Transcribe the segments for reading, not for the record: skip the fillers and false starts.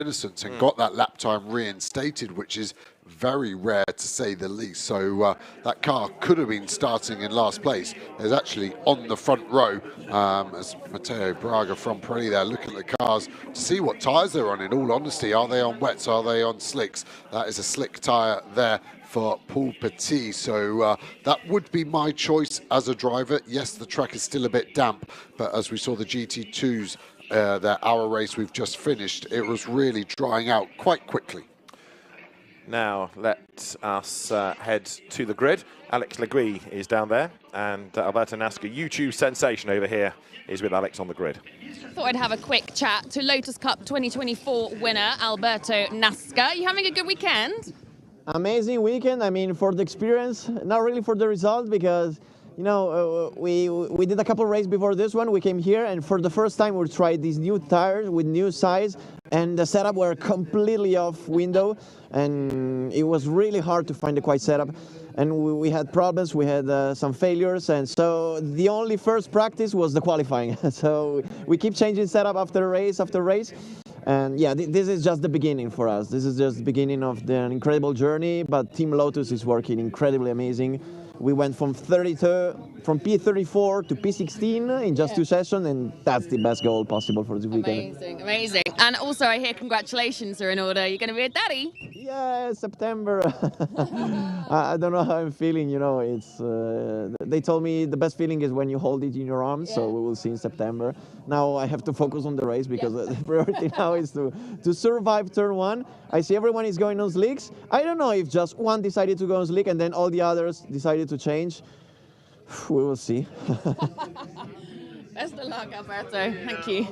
innocence and got that lap time reinstated, which is very rare to say the least. So that car could have been starting in last place. There's actually on the front row, as Matteo Braga from Pirelli there, looking at the cars to see what tyres they're on. In all honesty, are they on wets? Are they on slicks? That is a slick tyre there for Paul Petit. So that would be my choice as a driver. Yes, the track is still a bit damp, but as we saw the GT2s, their hour race we've just finished, it was really drying out quite quickly. Now let us head to the grid. Alex Legui is down there, and Alberto Nasca, YouTube sensation over here, is with Alex on the grid. Thought I'd have a quick chat to Lotus Cup 2024 winner Alberto Nasca. You having a good weekend? Amazing weekend. I mean, for the experience, not really for the result, because you know, we did a couple of races before this one. We came here, and for the first time we tried these new tires with new size, and the setup were completely off window, and it was really hard to find the quiet setup. And we had problems, we had some failures, and so the only first practice was the qualifying. So we keep changing setup after race after race. And yeah, this is just the beginning for us. This is just the beginning of the incredible journey, but Team Lotus is working incredibly amazing. We went from P34 to P16 in just 2 sessions, and that's the best goal possible for this weekend. Amazing, amazing. And also, I hear congratulations are in order. You're going to be a daddy. Yeah, September. I don't know how I'm feeling, you know. It's they told me the best feeling is when you hold it in your arms, so we will see in September. Now I have to focus on the race, because the priority now is to survive turn 1. I see everyone is going on slicks. I don't know if just one decided to go on slick and then all the others decided to change. We will see. Best of luck, Alberto. Thank you.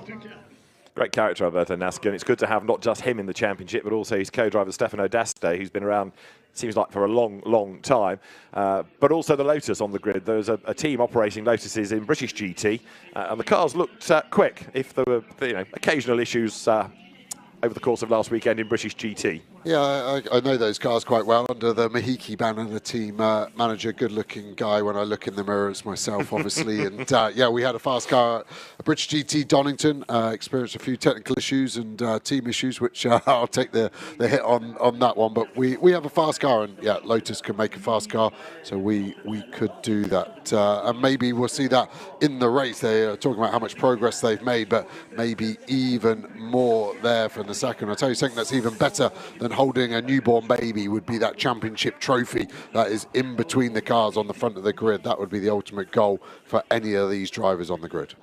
Great character, Alberto Nasca, and it's good to have not just him in the championship, but also his co-driver Stefano D'Este, who's been around, seems like, for a long, long time. But also the Lotus on the grid. There's a team operating Lotuses in British GT, and the cars looked quick. If there were, you know, occasional issues over the course of last weekend in British GT. Yeah, I know those cars quite well. Under the Mahiki banner, the team manager, good-looking guy. When I look in the mirror, it's myself, obviously. And yeah, we had a fast car, a British GT Donington, experienced a few technical issues and team issues, which I'll take the hit on that one. But we have a fast car, and yeah, Lotus can make a fast car, so we could do that. And maybe we'll see that in the race. They are talking about how much progress they've made, but maybe even more there from the second. I'll tell you something that's even better than holding a newborn baby would be that championship trophy that is in between the cars on the front of the grid. That would be the ultimate goal for any of these drivers on the grid.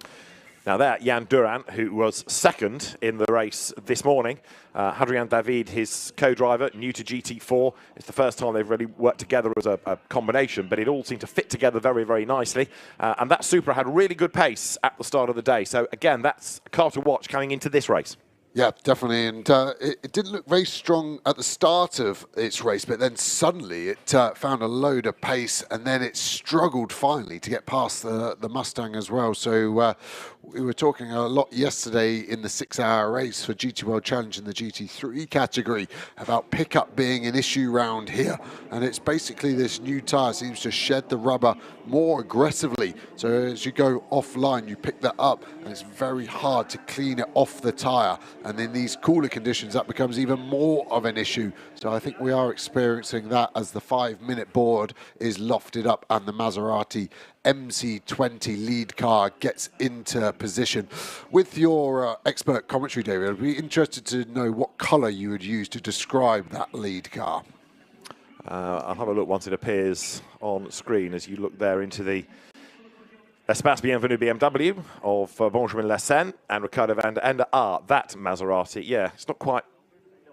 Now there, Jan Durant, who was second in the race this morning. Hadrian David, his co-driver, new to GT4. It's the first time they've really worked together as a combination, but it all seemed to fit together very, very nicely. And that Supra had really good pace at the start of the day. So again, that's a car to watch coming into this race. Yeah, definitely, and it didn't look very strong at the start of its race, but then suddenly it found a load of pace, and then it struggled finally to get past the Mustang as well. So we were talking a lot yesterday in the 6-hour race for GT World Challenge in the GT3 category about pickup being an issue round here, and it's basically this new tyre seems to shed the rubber more aggressively. So as you go offline, you pick that up, and it's very hard to clean it off the tyre. And in these cooler conditions, that becomes even more of an issue. So I think we are experiencing that as the 5-minute board is lofted up and the Maserati MC20 lead car gets into position. With your expert commentary, David, I'd be interested to know what colour you would use to describe that lead car. I'll have a look once it appears on screen as you look there into the Espace Bienvenue BMW of Benjamin Lessen and Riccardo van der Ende. That Maserati, yeah, it's not quite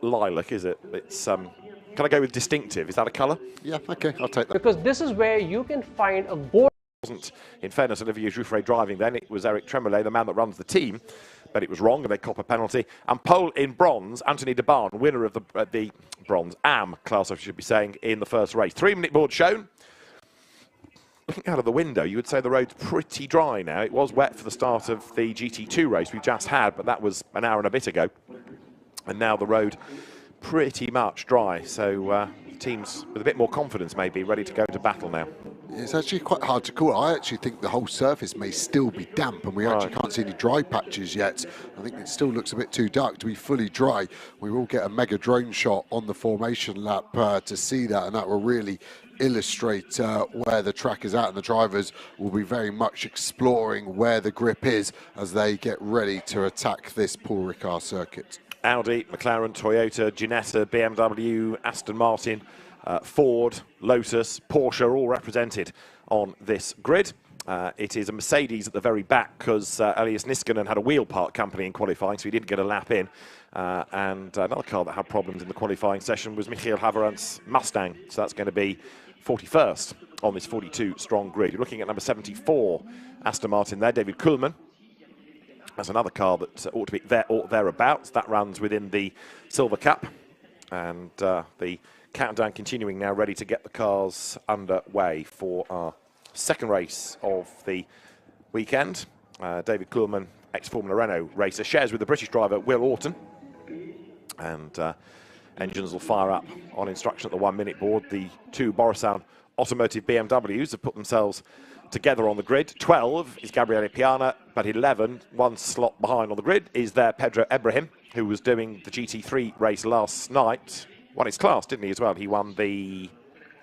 lilac, is it? It's, can I go with distinctive? Is that a colour? Yeah, okay, I'll take that. Because this is where you can find a board. Wasn't, in fairness, Olivier Jouffret driving then. It was Eric Tremblay, the man that runs the team, but it was wrong and they cop a penalty. And pole in bronze, Anthony de Barn, winner of the bronze AM class, I should be saying, in the first race. 3-minute board shown. Looking out of the window, you would say the road's pretty dry now. It was wet for the start of the GT2 race we just had, but that was an hour and a bit ago. And now the road pretty much dry. So teams with a bit more confidence maybe ready to go to battle now. It's actually quite hard to call. I actually think the whole surface may still be damp, and we actually can't see any dry patches yet. I think it still looks a bit too dark to be fully dry. We will get a mega drone shot on the formation lap to see that, and that will really illustrate where the track is at, and the drivers will be very much exploring where the grip is as they get ready to attack this Paul Ricard circuit. Audi, McLaren, Toyota, Ginetta, BMW, Aston Martin, Ford, Lotus, Porsche are all represented on this grid. It is a Mercedes at the very back because Elias Niskanen had a wheel part company in qualifying, so he didn't get a lap in. And another car that had problems in the qualifying session was Michael Haverant's Mustang. So that's going to be 41st on this 42-strong grid. You're looking at number 74, Aston Martin there, David Kuhlmann. That's another car that ought to be there or thereabouts. That runs within the Silver Cup. And the countdown continuing now, ready to get the cars underway for our second race of the weekend. David Kuhlmann, ex-Formula Renault racer, shares with the British driver Will Orton. And engines will fire up on instruction at the 1 minute board. The two Borissown Automotive BMWs have put themselves together on the grid. 12 is Gabriele Piana, but 11, one slot behind on the grid, is there Pedro Ibrahim, who was doing the GT3 race last night. Won his class, didn't he, as well? He won the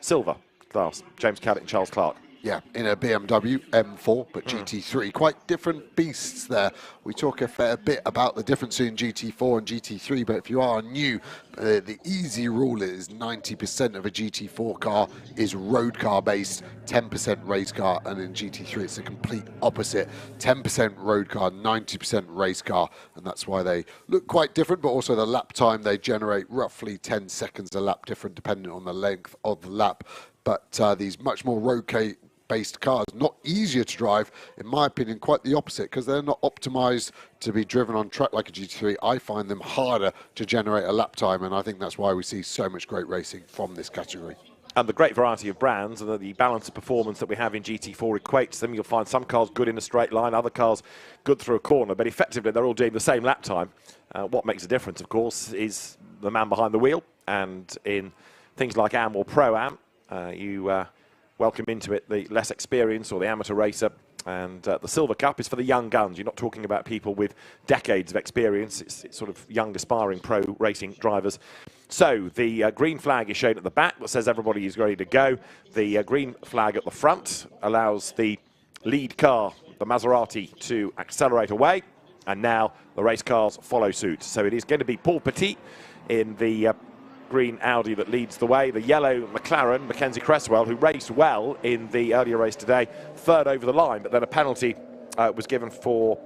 silver class. James Caddick and Charles Clark. Yeah, in a BMW M4, but GT3. Quite different beasts there. We talk a fair bit about the difference between GT4 and GT3, but if you are new, the easy rule is 90% of a GT4 car is road car based, 10% race car, and in GT3 it's the complete opposite. 10% road car, 90% race car, and that's why they look quite different, but also the lap time they generate roughly 10 seconds a lap different depending on the length of the lap. But these much more road-based cars, not easier to drive, in my opinion, quite the opposite, because they're not optimized to be driven on track like a GT3. I find them harder to generate a lap time, and I think that's why we see so much great racing from this category. And the great variety of brands and the balance of performance that we have in GT4 equates them. You'll find some cars good in a straight line, other cars good through a corner, but effectively they're all doing the same lap time. What makes a difference, of course, is the man behind the wheel, and in things like AM or Pro-Am, you welcome into it the less experienced or the amateur racer, and the Silver Cup is for the young guns. You're not talking about people with decades of experience. It's sort of young, aspiring pro racing drivers. So the green flag is shown at the back that says everybody is ready to go. The green flag at the front allows the lead car, the Maserati, to accelerate away, and now the race cars follow suit. So it is going to be Paul Petit in the green Audi that leads the way. The yellow McLaren, Mackenzie Cresswell, who raced well in the earlier race today, third over the line, but then a penalty was given for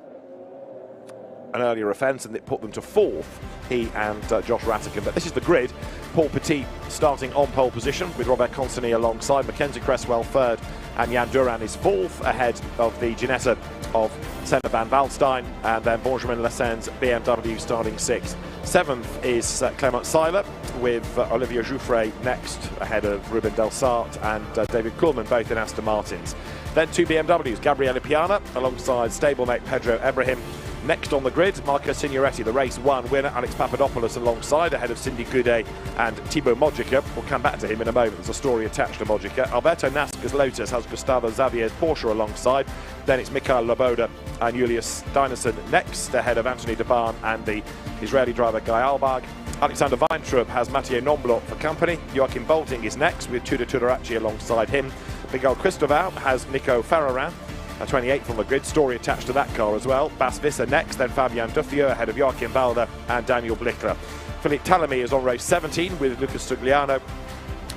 an earlier offence, and it put them to fourth, he and Josh Rattigan. But this is the grid. Paul Petit starting on pole position with Robert Consigny alongside, Mackenzie Cresswell third, and Jan Duran is fourth, ahead of the Ginetta of Senna van Waldstein, and then Benjamin Lessen's BMW starting sixth. Seventh is Clement Seiler, with Olivier Jouffret next, ahead of Ruben Delsart and David Kuhlmann, both in Aston Martins. Then two BMWs, Gabriele Piana alongside stablemate Pedro Ibrahim. Next on the grid, Marco Signoretti, the race one winner, Alex Papadopoulos alongside, ahead of Cindy Goudet and Thibaut Mojica. We'll come back to him in a moment. There's a story attached to Mojica. Alberto Nasca's Lotus has Gustavo Xavier's Porsche alongside. Then it's Mikael Loboda and Julius Steinarsson next, ahead of Anthony de Barn and the Israeli driver Guy Albag. Alexander Weintraub has Mathieu Nomblot for company. Joachim Bolting is next with Tudor Tudoraci alongside him. Miguel Cristobal has Nico Ferrarin, 28th on the grid, story attached to that car as well. Bas Visser next, then Fabian Duffieux ahead of Joachim Balder and Daniel Blichler. Philippe Talamy is on race 17 with Lucas Stugliano.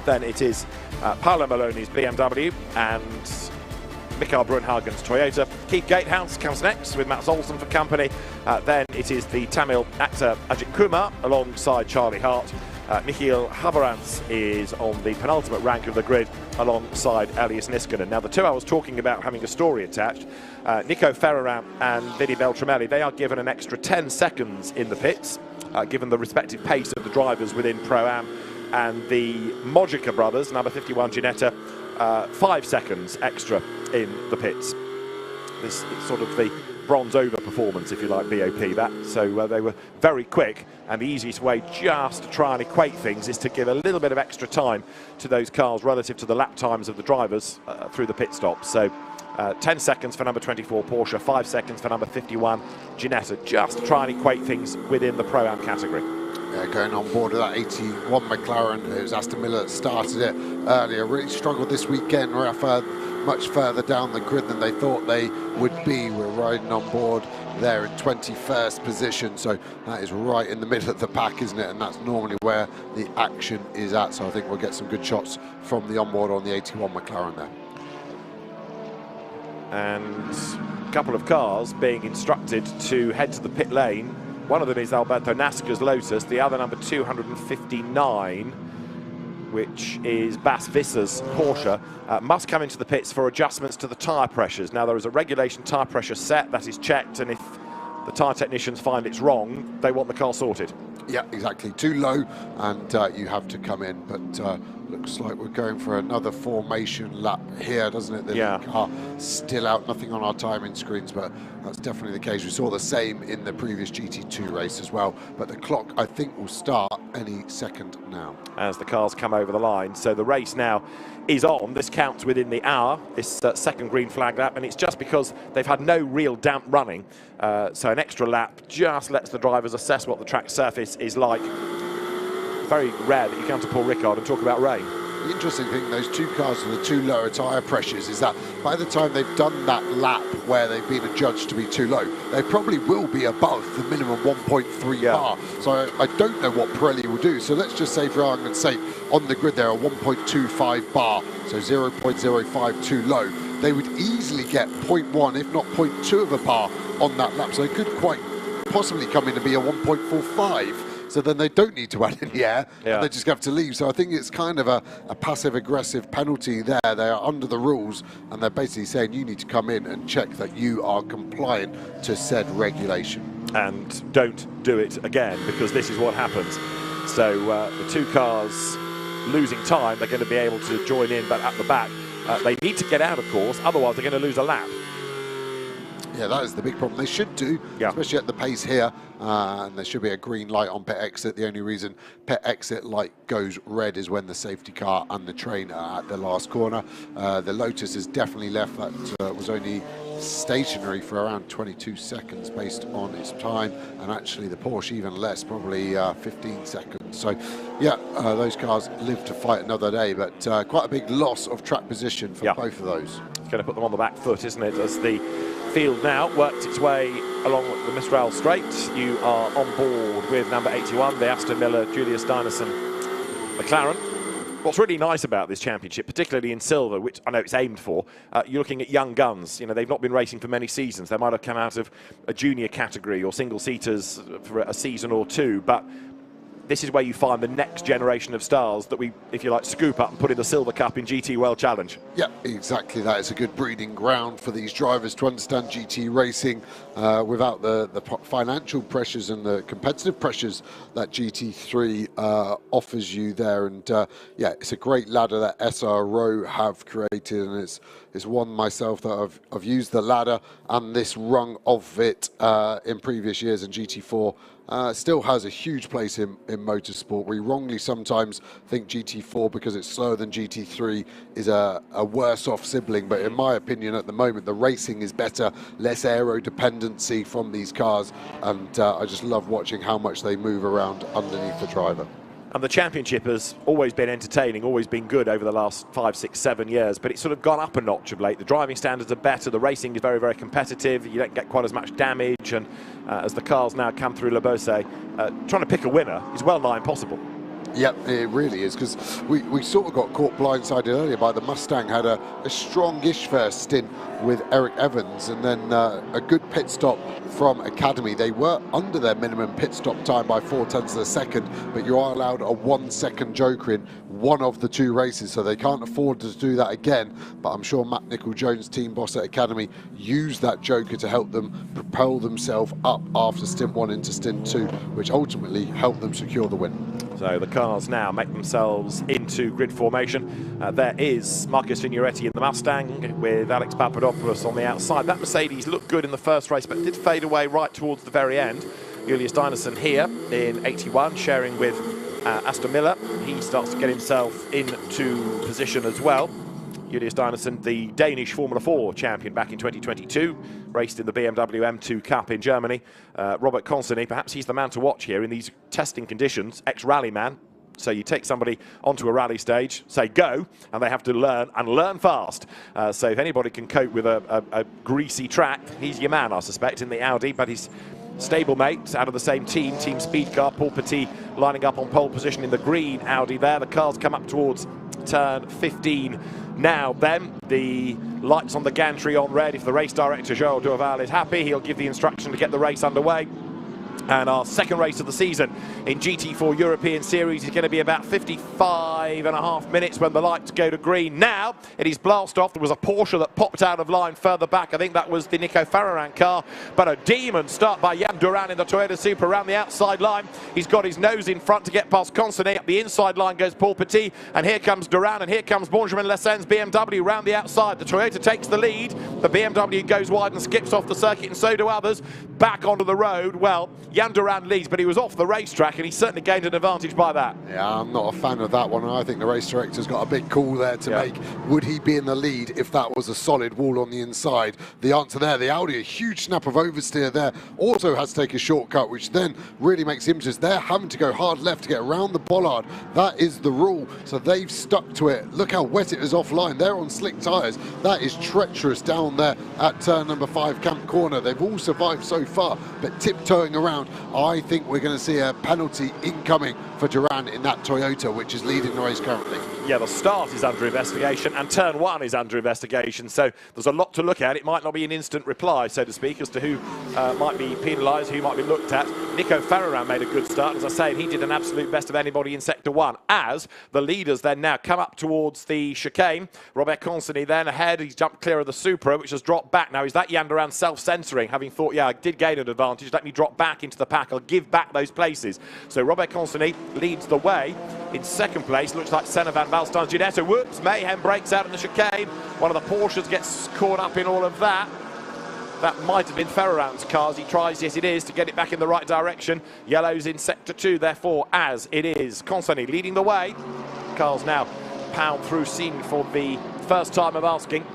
Then it is Paolo Maloney's BMW and Mikael Brunhagen's Toyota. Keith Gatehouse comes next with Mats Olsen for company. Then it is the Tamil actor Ajith Kumar alongside Charlie Hart. Michiel Haverantz is on the penultimate rank of the grid alongside Elias Niskanen. Now the two I was talking about having a story attached, Nico Ferrarin and Vinny Beltramelli, they are given an extra 10 seconds in the pits, given the respective pace of the drivers within Pro-Am, and the Mojica brothers, number 51 Ginetta, 5 seconds extra in the pits. This is sort of the bronze over performance, if you like, BOP that. So they were very quick, and the easiest way just to try and equate things is to give a little bit of extra time to those cars relative to the lap times of the drivers through the pit stop. So 10 seconds for number 24 Porsche, 5 seconds for number 51 Ginetta, just to try and equate things within the Pro-Am category. Yeah, going on board of that 81 McLaren. It was Aston Miller that started it earlier. Really struggled this weekend. RAFA much further down the grid than they thought they would be. We're riding on board there in 21st position, so that is right in the middle of the pack, isn't it? And that's normally where the action is at. So I think we'll get some good shots from the onboard on the 81 McLaren there. And a couple of cars being instructed to head to the pit lane. One of them is Alberto Nasca's Lotus, the other number 259, which is Bas Visser's Porsche, must come into the pits for adjustments to the tyre pressures. Now, there is a regulation tyre pressure set that is checked, and if the tyre technicians find it's wrong, they want the car sorted. Yeah, exactly. Too low, and you have to come in. But looks like we're going for another formation lap here, doesn't it? The car still out, nothing on our timing screens, but that's definitely the case. We saw the same in the previous GT2 race as well. But the clock, I think, will start any second now. As the cars come over the line. So the race now is on. This counts within the hour, this second green flag lap, and it's just because they've had no real damp running. So an extra lap just lets the drivers assess what the track surface is like. Very rare that you come to Paul Ricard and talk about rain. The interesting thing, those two cars with the two lower tyre pressures, is that by the time they've done that lap where they've been adjudged to be too low, they probably will be above the minimum 1.3 bar. So I don't know what Pirelli will do. So let's just say, for argument's sake, on the grid they're a 1.25 bar, so 0.05 too low. They would easily get 0.1, if not 0.2 of a bar on that lap. So they could quite possibly come in to be a 1.45. So then they don't need to add any air, and they just have to leave. So I think it's kind of a passive-aggressive penalty there. They are under the rules, and they're basically saying you need to come in and check that you are compliant to said regulation. And don't do it again, because this is what happens. So the two cars losing time, they're going to be able to join in, but at the back, they need to get out, of course, otherwise they're going to lose a lap. Yeah, that is the big problem. They should do, especially at the pace here. And there should be a green light on pit exit. The only reason pit exit light goes red is when the safety car and the train are at the last corner. The Lotus has definitely left. That was only stationary for around 22 seconds based on its time, and actually the Porsche even less, probably 15 seconds. So yeah, those cars live to fight another day, but quite a big loss of track position for both of those. It's going to put them on the back foot, isn't it, as the field now worked its way along the Mistral Straight. You are on board with number 81, the Aston Miller Julius Dynasson McLaren. What's really nice about this championship, particularly in silver, which I know it's aimed for, you're looking at young guns. You know, they've not been racing for many seasons. They might have come out of a junior category or single-seaters for a season or two, but this is where you find the next generation of stars that we, if you like, scoop up and put in the Silver Cup in GT World Challenge. Yeah, exactly that. It's a good breeding ground for these drivers to understand GT racing without the financial pressures and the competitive pressures that GT3 offers you there. And yeah, it's a great ladder that SRO have created, and it's one myself that I've used the ladder and this rung of it in previous years in GT4. Still has a huge place in motorsport. We wrongly sometimes think GT4, because it's slower than GT3, is a worse off sibling, but in my opinion at the moment the racing is better, less aero dependency from these cars, and I just love watching how much they move around underneath the driver. And the championship has always been entertaining, always been good over the last 5, 6, 7 years, but it's sort of gone up a notch of late. The driving standards are better, the racing is very, very competitive, you don't get quite as much damage, and as the cars now come through Le Beausset, trying to pick a winner is well nigh impossible. Yep, it really is, because we sort of got caught blindsided earlier by the Mustang. Had a strongish first stint with Eric Evans, and then a good pit stop from Academy. They were under their minimum pit stop time by 0.4 of a second, but you are allowed a 1 second joker in one of the two races, so they can't afford to do that again. But I'm sure Matt Nicol-Jones, team boss at Academy, used that joker to help them propel themselves up after stint 1 into stint 2, which ultimately helped them secure the win. So the cars now make themselves into grid formation. There is Marcus Signoretti in the Mustang with Alex Papadopoulos on the outside. That Mercedes looked good in the first race, but did fade away right towards the very end. Julius Dynason here in 81, sharing with Aston Miller. He starts to get himself into position as well. Julius Dynason, the Danish Formula 4 champion back in 2022, raced in the BMW M2 Cup in Germany. Robert Consonny, perhaps he's the man to watch here in these testing conditions, ex-rally man. So you take somebody onto a rally stage, say go, and they have to learn, and learn fast. So if anybody can cope with a greasy track, he's your man, I suspect, in the Audi, but he's stablemate out of the same team, Team Speed Car. Paul Petit lining up on pole position in the green Audi there. The cars come up towards turn 15 now. Then the lights on the gantry on red. If the race director, Joel Duval, is happy, he'll give the instruction to get the race underway. And our second race of the season in GT4 European Series is going to be about 55.5 minutes when the lights go to green. Now it is blast off. There was a Porsche that popped out of line further back. I think that was the Nico Fararant car. But a demon start by Jan Duran in the Toyota Supra around the outside line. He's got his nose in front to get past Consonny. Up the inside line goes Paul Petit. And here comes Duran, and here comes Benjamin Lessen's BMW round the outside. The Toyota takes the lead. The BMW goes wide and skips off the circuit, and so do others. Back onto the road. Well, Jan Duran leads, but he was off the racetrack, and he certainly gained an advantage by that. Yeah, I'm not a fan of that one, and I think the race director's got a big call there to make. Would he be in the lead if that was a solid wall on the inside? The answer there, the Audi, a huge snap of oversteer there, also has to take a shortcut, which then really makes him just, they're having to go hard left to get around the bollard. That is the rule, so they've stuck to it. Look how wet it is offline. They're on slick tyres. That is treacherous down there at turn number 5, Camp Corner. They've all survived so far, but tiptoeing around. I think we're going to see a penalty incoming for Duran in that Toyota, which is leading the race currently. Yeah, the start is under investigation and turn 1 is under investigation, so there's a lot to look at. It might not be an instant reply, so to speak, as to who might be penalised, who might be looked at. Nico Fararant made a good start, as I say, and he did an absolute best of anybody in Sector 1, as the leaders then now come up towards the chicane. Robert Consonny then ahead, he's jumped clear of the Supra, which has dropped back. Now, is that Jan Duran self-censoring, having thought, yeah, I did gain an advantage, let me drop back into the pack, I'll give back those places. So Robert Consonny leads the way. In second place, looks like Senna van Valstein's Ginetto. Whoops, mayhem breaks out in the chicane. One of the Porsches gets caught up in all of that. That might have been Fararant's car as he tries, yes it is, to get it back in the right direction. Yellow's in sector 2, therefore, as it is. Consonny leading the way. Cars now pound through scene for the first time of asking.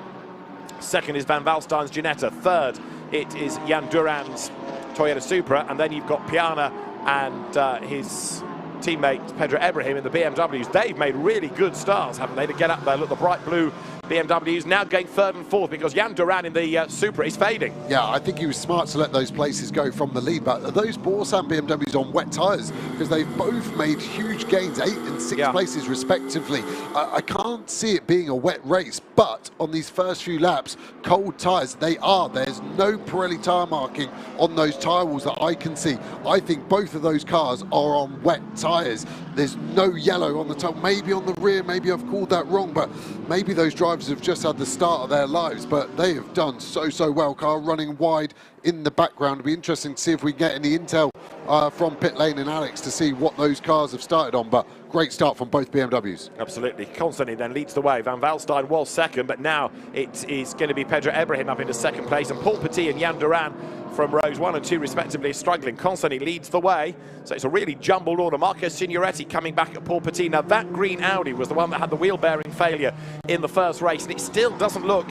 Second is Van Valstein's Ginetta. Third, it is Jan Duran's Toyota Supra. And then you've got Piana and his teammate Pedro Ibrahim in the BMWs. They've made really good starts, haven't they, to get up there. Look, the bright blue BMWs now going third and fourth because Jan Duran in the Supra is fading. Yeah, I think he was smart to let those places go from the lead, but are those Borsan BMWs on wet tyres? Because they've both made huge gains, 8 and 6 places respectively. I can't see it being a wet race, but on these first few laps, cold tyres, they are. There's no Pirelli tyre marking on those tyre walls that I can see. I think both of those cars are on wet tyres. There's no yellow on the top, maybe on the rear, maybe I've called that wrong, but maybe those drivers have just had the start of their lives, but they have done so well. Car running wide in the background. It'll be interesting to see if we get any intel from pit lane and Alex to see what those cars have started on, but great start from both BMWs. Absolutely. Constantly then leads the way. Van Valstein was second, but now it is going to be Pedro Ibrahim up into second place, and Paul Petit and Jan Duran from rows 1 and 2 respectively is struggling. Constantly leads the way, so it's a really jumbled order. Marco Signoretti coming back at Paul Petit. Now that green Audi was the one that had the wheel bearing failure in the first race, and it still doesn't look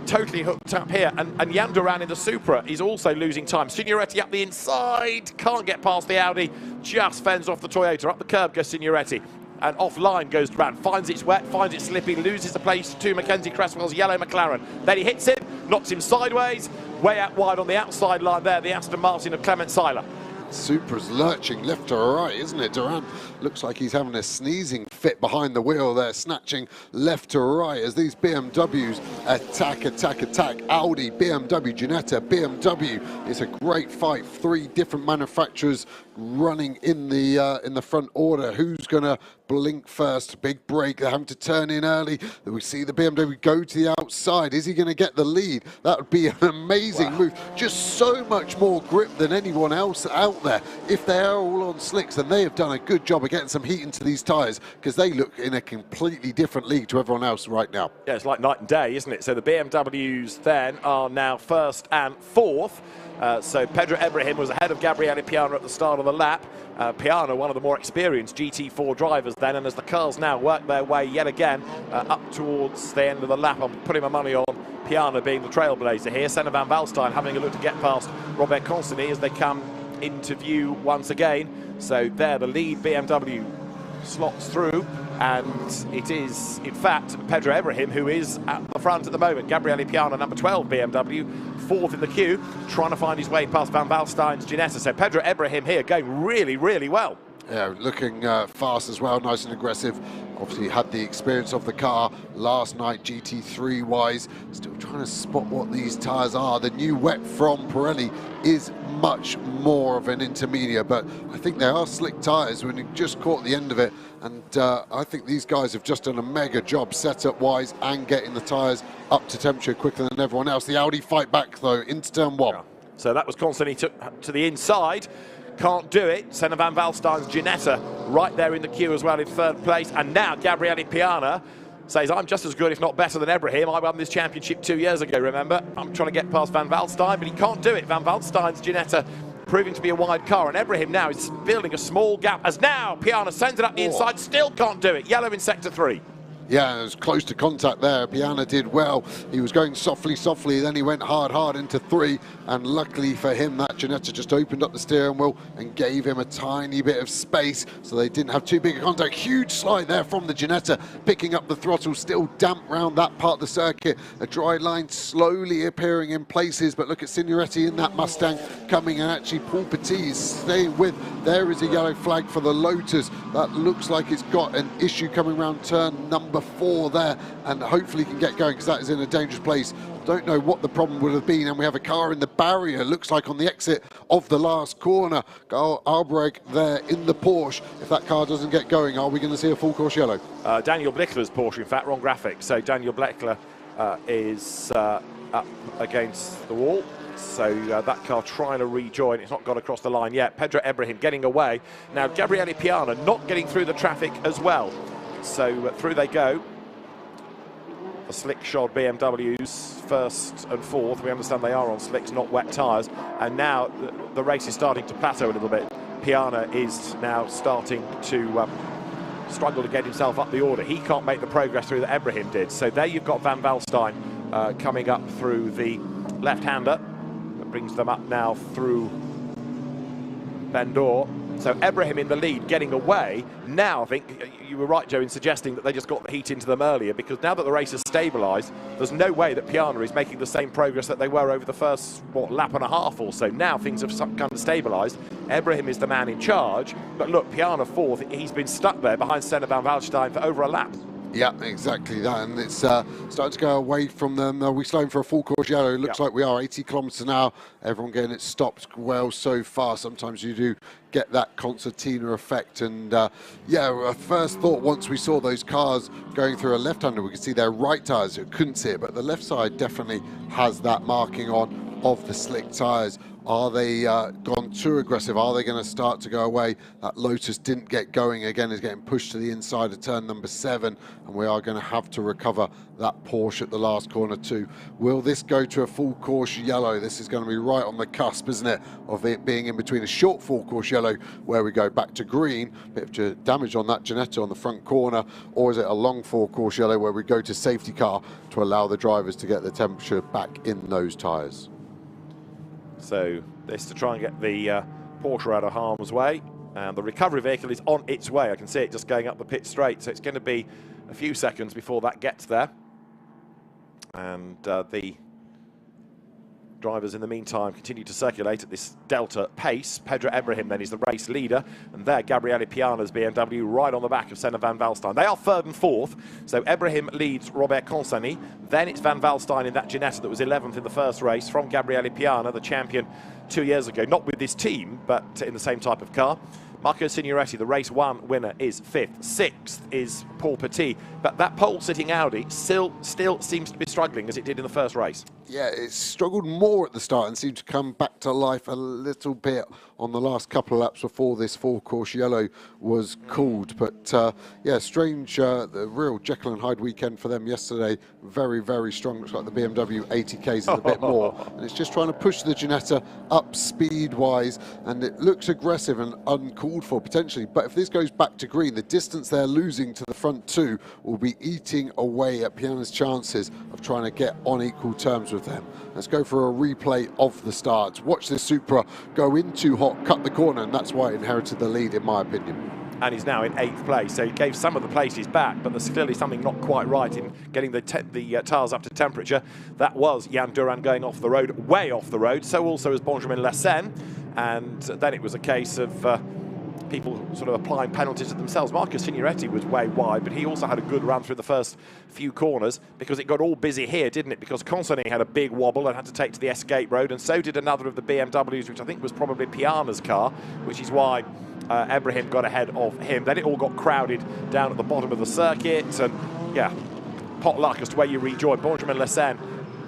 totally hooked up here, and Jan Duran in the Supra is also losing time. Signoretti up the inside, can't get past the Audi, just fends off the Toyota. Up the curb goes Signoretti, and offline goes Duran. Finds it's wet, finds it slippy, loses the place to Mackenzie Cresswell's yellow McLaren. Then he hits him, knocks him sideways, way out wide on the outside line there, the Aston Martin of Clement Seiler. Supra's lurching left to right, isn't it? Duran looks like he's having a sneezing fit behind the wheel there, snatching left to right as these BMWs attack. Audi, BMW, Ginetta, BMW. It's a great fight. 3 different manufacturers running in the front order. Who's going to blink first? Big break. They're having to turn in early. We see the BMW go to the outside. Is he going to get the lead? That would be an amazing move. Just so much more grip than anyone else out there. If they are all on slicks, then they have done a good job of getting some heat into these tyres because they look in a completely different league to everyone else right now. Yeah, it's like night and day, isn't it? So the BMWs then are now first and fourth. So Pedro Ibrahim was ahead of Gabriele Piana at the start of the lap. Piana, one of the more experienced GT4 drivers then, and as the cars now work their way yet again up towards the end of the lap, I'm putting my money on Piana being the trailblazer here. Senna van Valstein having a look to get past Robert Consony as they come into view once again. So there the lead BMW slots through, and it is in fact Pedro Ibrahim who is at the front at the moment. Gabriele Piana, number 12 BMW, fourth in the queue, trying to find his way past Van Valstein's Ginetta. So Pedro Ibrahim here going really, really well. Yeah, looking fast as well, nice and aggressive. Obviously had the experience of the car last night, GT3 wise. Still trying to spot what these tyres are. The new wet from Pirelli is much more of an intermediate, but I think they are slick tyres when you just caught the end of it. And I think these guys have just done a mega job setup wise and getting the tyres up to temperature quicker than everyone else. The Audi fight back though into turn one. Yeah. So that was constantly to the inside. Can't do it. Senna van Valstein's Ginetta right there in the queue as well in third place. And now Gabriele Piana says, I'm just as good, if not better than Ibrahim. I won this championship 2 years ago, remember? I'm trying to get past Van Valstein, but he can't do it. Van Valstein's Ginetta proving to be a wide car, and Ibrahim now is building a small gap as now Piana sends it up the inside, still can't do it. Yellow in sector 3. Yeah, it was close to contact there. Piana did well. He was going softly, then he went hard into 3. And luckily for him, that Ginetta just opened up the steering wheel and gave him a tiny bit of space, so they didn't have too big a contact. Huge slide there from the Ginetta, picking up the throttle, still damp round that part of the circuit. A dry line slowly appearing in places, but look at Signoretti in that Mustang coming, and actually Paul Petit is staying with. There is a yellow flag for the Lotus. That looks like it's got an issue coming around turn number 4 there, and hopefully can get going because that is in a dangerous place. Don't know what the problem would have been, and we have a car in the barrier, looks like on the exit of the last corner. Albrecht there in the Porsche. If that car doesn't get going, are we going to see a full course yellow? Daniel Bleckler's Porsche, in fact, wrong graphic. So Daniel Bleckler is up against the wall. So that car trying to rejoin. It's not got across the line yet. Pedro Ibrahim getting away. Now Gabriele Piana not getting through the traffic as well. So through they go. The slick shod BMWs first and fourth. We understand they are on slicks, not wet tyres. And now the race is starting to plateau a little bit. Piana is now starting to struggle to get himself up the order. He can't make the progress through that Ibrahim did. So there you've got Van Valstein coming up through the left-hander. That brings them up now through Bendor. So Ibrahim in the lead, getting away. Now I think you were right, Joe, in suggesting that they just got the heat into them earlier, because now that the race has stabilised, there's no way that Piana is making the same progress that they were over the first, lap and a half or so. Now things have kind of stabilised. Ibrahim is the man in charge, but look, Piana fourth, he's been stuck there behind Senna van Valstein for over a lap. Yeah, exactly that, and it's starting to go away from them. Are we slowing for a full course yellow? It looks like we are, 80 kilometres an hour. Everyone getting it stopped well so far. Sometimes you do get that concertina effect, and yeah, our first thought once we saw those cars going through a left-hander, we could see their right tyres. You couldn't see it, but the left side definitely has that marking on of the slick tyres. Are they gone too aggressive? Are they going to start to go away? That Lotus didn't get going again, is getting pushed to the inside of turn number 7, and we are going to have to recover that Porsche at the last corner too. Will this go to a full course yellow? This is going to be right on the cusp, isn't it, of it being in between a short full course yellow where we go back to green, bit of damage on that Ginetta on the front corner, or is it a long full course yellow where we go to safety car to allow the drivers to get the temperature back in those tyres? So this to try and get the Porsche out of harm's way, and the recovery vehicle is on its way. I can see it just going up the pit straight, so it's going to be a few seconds before that gets there. And the drivers in the meantime continue to circulate at this delta pace. Pedro Ibrahim then is the race leader, and there Gabriele Piana's BMW right on the back of Senna van Valstein. They are third and fourth, so Ibrahim leads Robert Consany, then it's Van Valstein in that Ginetta that was 11th in the first race from Gabriele Piana, the champion 2 years ago, not with this team, but in the same type of car. Marco Signoretti, the race 1 winner, is 5th. 6th is Paul Petit, but that pole-sitting Audi still seems to be struggling as it did in the first race. Yeah, it struggled more at the start and seemed to come back to life a little bit on the last couple of laps before this four-course yellow was called. But yeah, strange, the real Jekyll and Hyde weekend for them yesterday. Very, very strong. Looks like the BMW 80Ks is a bit more. And it's just trying to push the Ginetta up speed-wise. And it looks aggressive and uncalled for potentially. But if this goes back to green, the distance they're losing to the front two will be eating away at Piana's chances of trying to get on equal terms with them. Let's go for a replay of the start. Watch this Supra go in too hot, cut the corner, and that's why it inherited the lead, in my opinion. And he's now in 8th place, so he gave some of the places back, but there's clearly something not quite right in getting the tyres up to temperature. That was Jan Duran going off the road, way off the road, so also as Benjamin Lassen, and then it was a case of people sort of applying penalties to themselves. Marcus Signoretti was way wide, but he also had a good run through the first few corners because it got all busy here, didn't it? Because Consonny had a big wobble and had to take to the escape road, and so did another of the BMWs, which I think was probably Piana's car, which is why Ibrahim got ahead of him. Then it all got crowded down at the bottom of the circuit, and yeah, pot luck as to where you rejoin. Benjamin Lassen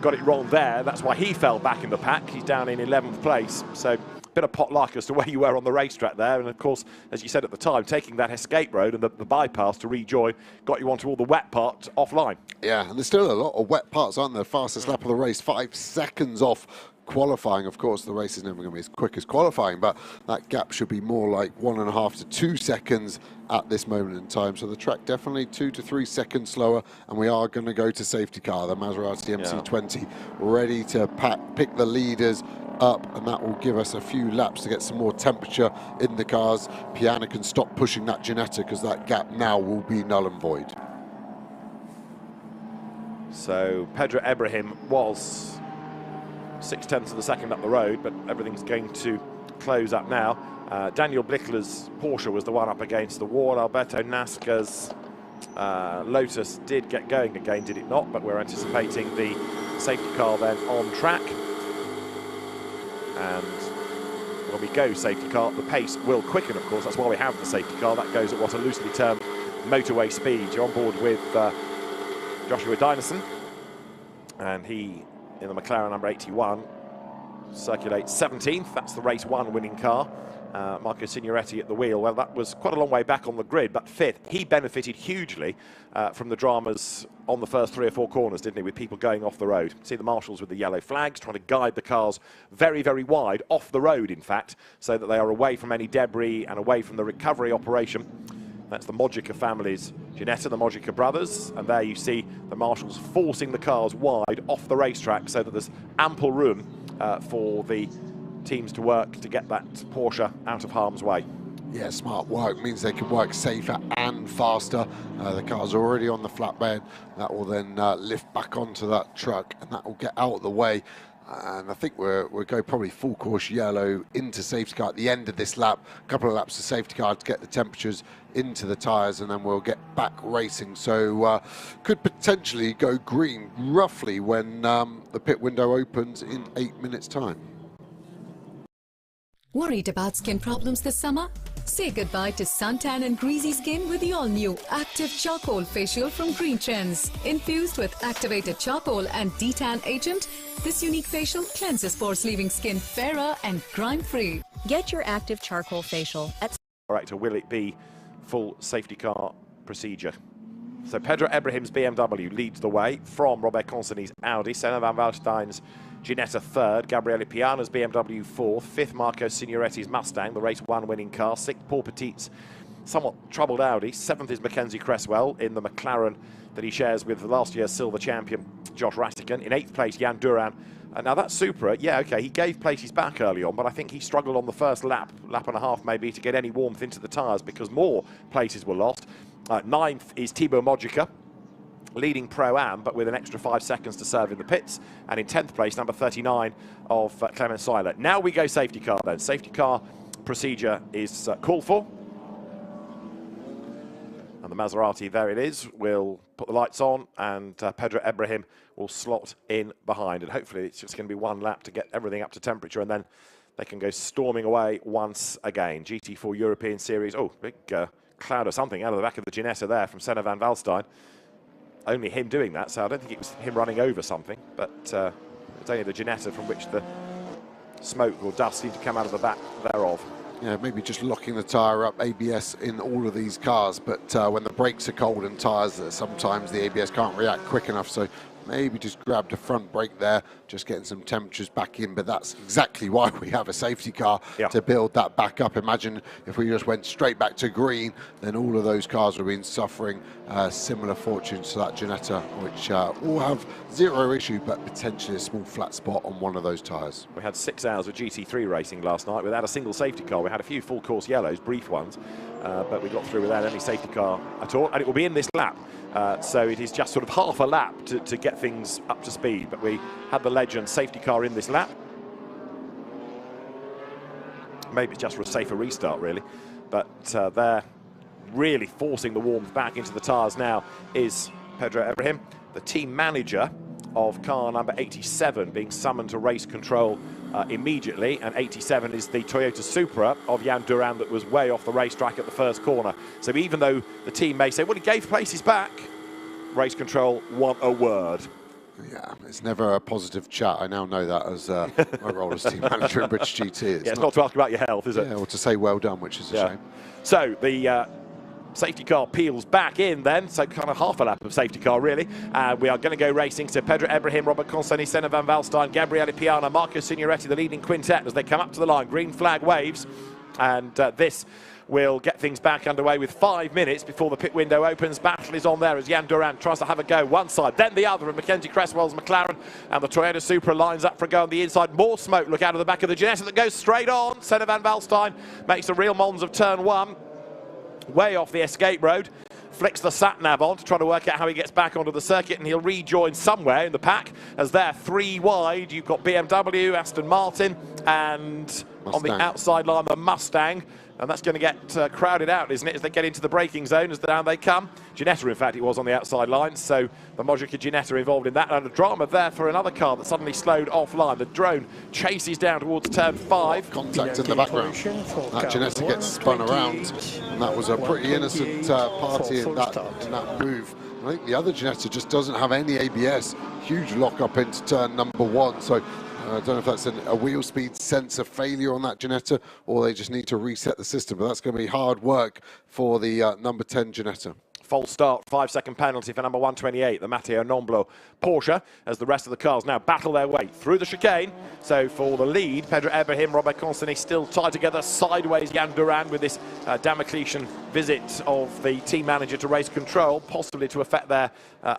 got it wrong there. That's why he fell back in the pack. He's down in 11th place. So bit of pot luck as to where you were on the racetrack there, and of course, as you said at the time, taking that escape road and the bypass to rejoin got you onto all the wet parts offline. Yeah, and there's still a lot of wet parts, aren't there? Fastest lap of the race, 5 seconds off qualifying. Of course, the race is never going to be as quick as qualifying, but that gap should be more like 1.5 to 2 seconds at this moment in time. So the track definitely 2 to 3 seconds slower, and we are going to go to safety car. The Maserati MC20 ready to pick the leaders up, and that will give us a few laps to get some more temperature in the cars. Piana can stop pushing that Ginetta because that gap now will be null and void. So Pedro Ibrahim was 0.6 of a second up the road, but everything's going to close up now. Daniel Blickler's Porsche was the one up against the wall. Alberto Nasca's Lotus did get going again, did it not? But we're anticipating the safety car then on track. And when we go safety car, the pace will quicken, of course. That's why we have the safety car. That goes at what are loosely termed motorway speed. You're on board with Joshua Dynison, and he, in the McLaren number 81, circulates 17th. That's the race 1 winning car. Marco Signoretti at the wheel. Well, that was quite a long way back on the grid, but 5th. He benefited hugely from the dramas on the first 3 or 4 corners, didn't he, with people going off the road. See the marshals with the yellow flags trying to guide the cars very, very wide, off the road, in fact, so that they are away from any debris and away from the recovery operation. That's the Mojica family's Ginetta, the Mojica brothers, and there you see the marshals forcing the cars wide off the racetrack so that there's ample room for the teams to work to get that Porsche out of harm's way. Yeah, smart work means they can work safer and faster. The car's already on the flatbed. That will then lift back onto that truck, and that will get out of the way. And I think we'll go probably full course yellow into safety car at the end of this lap. A couple of laps of safety car to get the temperatures into the tyres, and then we'll get back racing. So could potentially go green roughly when the pit window opens in 8 minutes' time. Worried about skin problems this summer? Say goodbye to suntan and greasy skin with the all-new Active Charcoal Facial from Green Trends. Infused with activated charcoal and detan agent, this unique facial cleanses pores, leaving skin fairer and grime-free. Get your Active Charcoal Facial at... Director, will it be full safety car procedure? So Pedro Ibrahim's BMW leads the way from Robert Consonny's Audi, Senna van Waldstein's Ginetta 3rd, Gabriele Piana's BMW 4th, 5th Marco Signoretti's Mustang, the race 1 winning car, 6th Paul Petit's somewhat troubled Audi, 7th is Mackenzie Cresswell in the McLaren that he shares with last year's silver champion Josh Ratigan. In 8th place, Jan Duran. Now that Supra, yeah, okay, he gave places back early on, but I think he struggled on the first lap and a half maybe, to get any warmth into the tyres because more places were lost. 9th is Thibaut Mojica, leading Pro-Am, but with an extra 5 seconds to serve in the pits. And in 10th place, number 39 of Clement Seiler. Now we go safety car then. Safety car procedure is called for. And the Maserati, there it is, will put the lights on, and Pedro Ibrahim will slot in behind. And hopefully it's just going to be 1 lap to get everything up to temperature, and then they can go storming away once again. GT4 European Series. Oh, big cloud of something out of the back of the Ginetta there from Senna van Waldstein. Only him doing that, so I don't think it was him running over something, but It's only the Ginetta from which the smoke or dust seemed to come out of the back thereof. Yeah, maybe just locking the tyre up, ABS in all of these cars, but when the brakes are cold and tyres, sometimes the ABS can't react quick enough, so maybe just grab the front brake there, just getting some temperatures back in, but that's exactly why we have a safety car, to build that back up. Imagine if we just went straight back to green, then all of those cars would have been suffering similar fortunes to that Ginetta, which will have zero issue, but potentially a small flat spot on one of those tyres. We had 6 hours of GT3 racing last night without a single safety car. We had a few full course yellows, brief ones, but we got through without any safety car at all, and it will be in this lap. So it is just sort of half a lap to get things up to speed, but we had the Legend safety car in this lap. Maybe it's just for a safer restart, really, but they're really forcing the warmth back into the tyres now is Pedro Ibrahim, the team manager of car number 87, being summoned to race control immediately, and 87 is the Toyota Supra of Jan Duran that was way off the racetrack at the first corner. So even though the team may say, well, he gave places back, race control want a word. Yeah, it's never a positive chat. I now know that as my role as team manager in British GT. It's not to ask about your health, is it? Yeah, or to say well done, which is a shame. So the safety car peels back in then, so kind of half a lap of safety car really. We are going to go racing. So Pedro Ibrahim, Robert Constantini, Senna van Valstein, Gabriele Piana, Marco Signoretti, the leading quintet as they come up to the line. Green flag waves, and this will get things back underway with 5 minutes before the pit window opens. Battle is on there as Jan Duran tries to have a go one side, then the other of Mackenzie Cresswell's McLaren, and the Toyota Supra lines up for a go on the inside. More smoke look out of the back of the Ginetta that goes straight on. Senna van Valstein makes a real mons of turn 1. Way off the escape road, flicks the sat-nav on to try to work out how he gets back onto the circuit, and he'll rejoin somewhere in the pack as they're 3 wide. You've got BMW, Aston Martin, and Mustang. On the outside line, the Mustang. And that's going to get crowded out, isn't it, as they get into the braking zone, as down they come. Ginetta, in fact, it was on the outside line, so the Mojica Ginetta involved in that. And a drama there for another car that suddenly slowed offline. The drone chases down towards turn 5. Contact in the background. That Ginetta gets spun around, and that was a pretty innocent party in that move. I think the other Ginetta just doesn't have any ABS. Huge lock-up into turn number 1, so I don't know if that's a wheel speed sensor failure on that Ginetta, or they just need to reset the system, but that's going to be hard work for the number 10 Ginetta. False start, 5-second penalty for number 128, the Matteo Nomblo Porsche, as the rest of the cars now battle their way through the chicane. So for the lead, Pedro Ibrahim, Robert Constantini still tied together sideways. Jan Duran with this Damocletian visit of the team manager to race control, possibly to affect their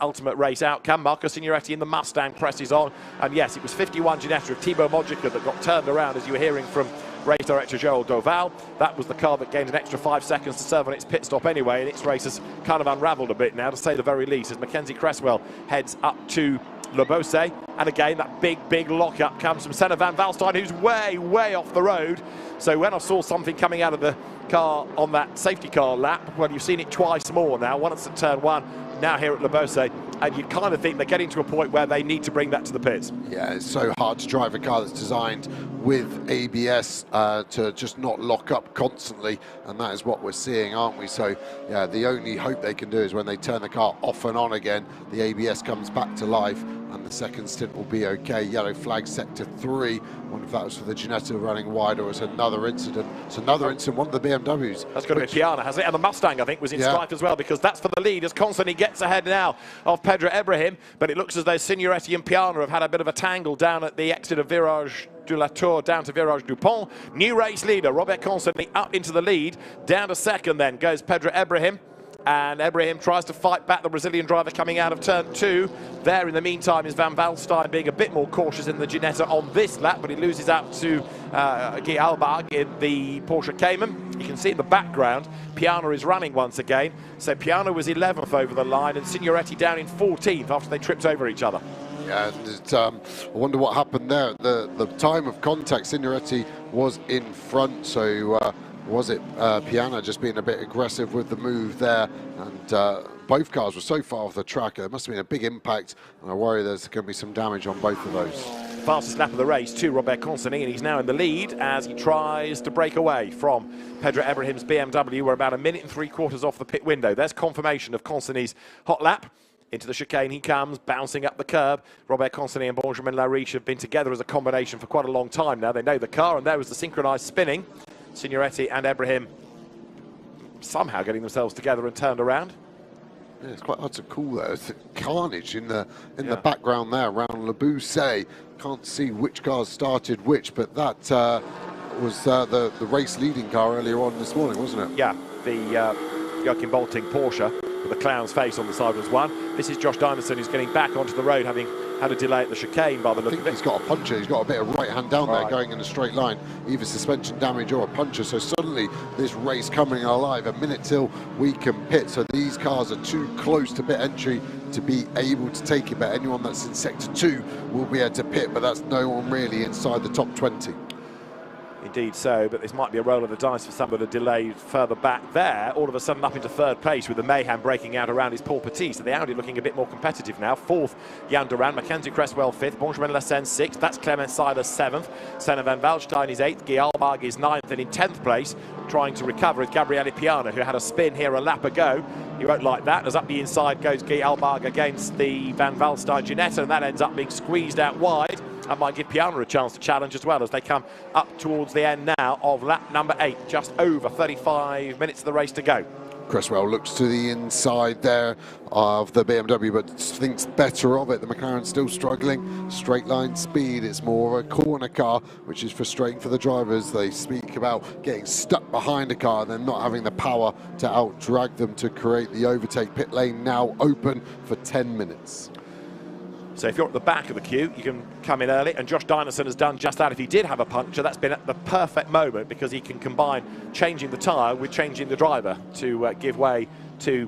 ultimate race outcome. Marco Signoretti in the Mustang presses on, and yes, it was 51 Ginetta of Thibaut Mojica that got turned around, as you were hearing from race director Joel Doval. That was the car that gained an extra 5 seconds to serve on its pit stop anyway, and its race has kind of unravelled a bit now, to say the very least, as Mackenzie Cresswell heads up to Le Beausset. And again, that big lock-up comes from Senna van Valstein, who's way off the road. So when I saw something coming out of the car on that safety car lap, well, you've seen it twice more now, once at turn 1, now here at Le Beausset, and you kind of think they're getting to a point where they need to bring that to the pits. Yeah, it's so hard to drive a car that's designed with ABS to just not lock up constantly, and that is what we're seeing, aren't we? So yeah, the only hope they can do is when they turn the car off and on again, the ABS comes back to life, and the second stint will be okay. Yellow flag sector 3. I wonder if that was for the Ginetta running wide, or it's another incident. It's another incident, one of the BMWs. That's got to be Piana, hasn't it? And the Mustang, I think, was in strife as well, because that's for the lead as Constantini gets ahead now of Pedro Ibrahim. But it looks as though Signoretti and Piana have had a bit of a tangle down at the exit of Virage de la Tour down to Virage du Pont. New race leader, Robert Constantini, up into the lead. Down to second then goes Pedro Ibrahim. And Ibrahim tries to fight back the Brazilian driver coming out of turn 2. There in the meantime is Van Valstein being a bit more cautious in the Ginetta on this lap, but he loses out to Guy Albach in the Porsche Cayman. You can see in the background, Piana is running once again. So Piana was 11th over the line, and Signoretti down in 14th after they tripped over each other. Yeah, and I wonder what happened there. The time of contact, Signoretti was in front, so was it Piana just being a bit aggressive with the move there? And both cars were so far off the track, there must have been a big impact, and I worry there's going to be some damage on both of those. Fastest lap of the race to Robert Constantini, and he's now in the lead as he tries to break away from Pedro Ibrahim's BMW. We're about 1 minute and 3/4 off the pit window. There's confirmation of Constantini's hot lap Into the chicane he comes, bouncing up the curb. Robert Constany and Benjamin Lariche have been together as a combination for quite a long time now. They know the car, and there was the synchronised spinning. Signoretti and Ibrahim somehow getting themselves together and turned around. Yeah, it's quite hard to call that. It's carnage in the background there around Le Bousset. Can't see which cars started which, but that was the race leading car earlier on this morning, wasn't it? Yeah, the Joachim Bolting Porsche with the clown's face on the side was one. This is Josh Dynason, who's getting back onto the road, having had a delay at the chicane by the look of it. He's got a puncher. He's got a bit of right hand down there going in a straight line, either suspension damage or a puncher. So suddenly this race coming alive, a minute till we can pit. So these cars are too close to pit entry to be able to take it, but anyone that's in sector 2 will be able to pit, but that's no one really inside the top 20. Indeed so, but this might be a roll of the dice for someone to delay further back there. All of a sudden up into third place with the mayhem breaking out around his Paul Petit. So the Audi looking a bit more competitive now. Fourth, Jan Duran, Mackenzie Cresswell fifth, Benjamin Lassen sixth, that's Clement Siler seventh, Senna van Waldstein is eighth, Guy Albarg is ninth, and in 10th place, trying to recover is Gabriele Piana, who had a spin here a lap ago. He won't like that, as up the inside goes Guy Albarg against the Van Waldstein Ginetta, and that ends up being squeezed out wide. That might give Piana a chance to challenge as well as they come up towards the end now of lap number 8. Just over 35 minutes of the race to go. Cresswell looks to the inside there of the BMW, but thinks better of it. The McLaren's still struggling. Straight line speed, it's more of a corner car, which is frustrating for the drivers. They speak about getting stuck behind a car and then not having the power to out-drag them to create the overtake. Pit lane now open for 10 minutes. So if you're at the back of the queue, you can come in early, and Josh Dynason has done just that. If he did have a puncture, that's been at the perfect moment because he can combine changing the tyre with changing the driver to give way to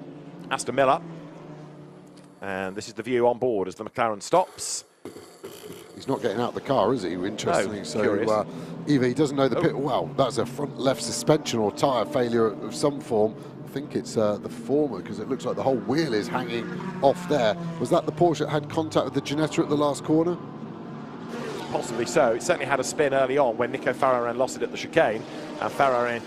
Aston Miller. And this is the view on board as the McLaren stops. He's not getting out of the car, is he? Interestingly, no, so either he doesn't know the pit well. That's a front left suspension or tyre failure of some form. I think it's the former, because it looks like the whole wheel is hanging off there. Was that the Porsche that had contact with the Ginetta at the last corner? Possibly so. It certainly had a spin early on when Nico Farrarin lost it at the chicane, and Farrarin,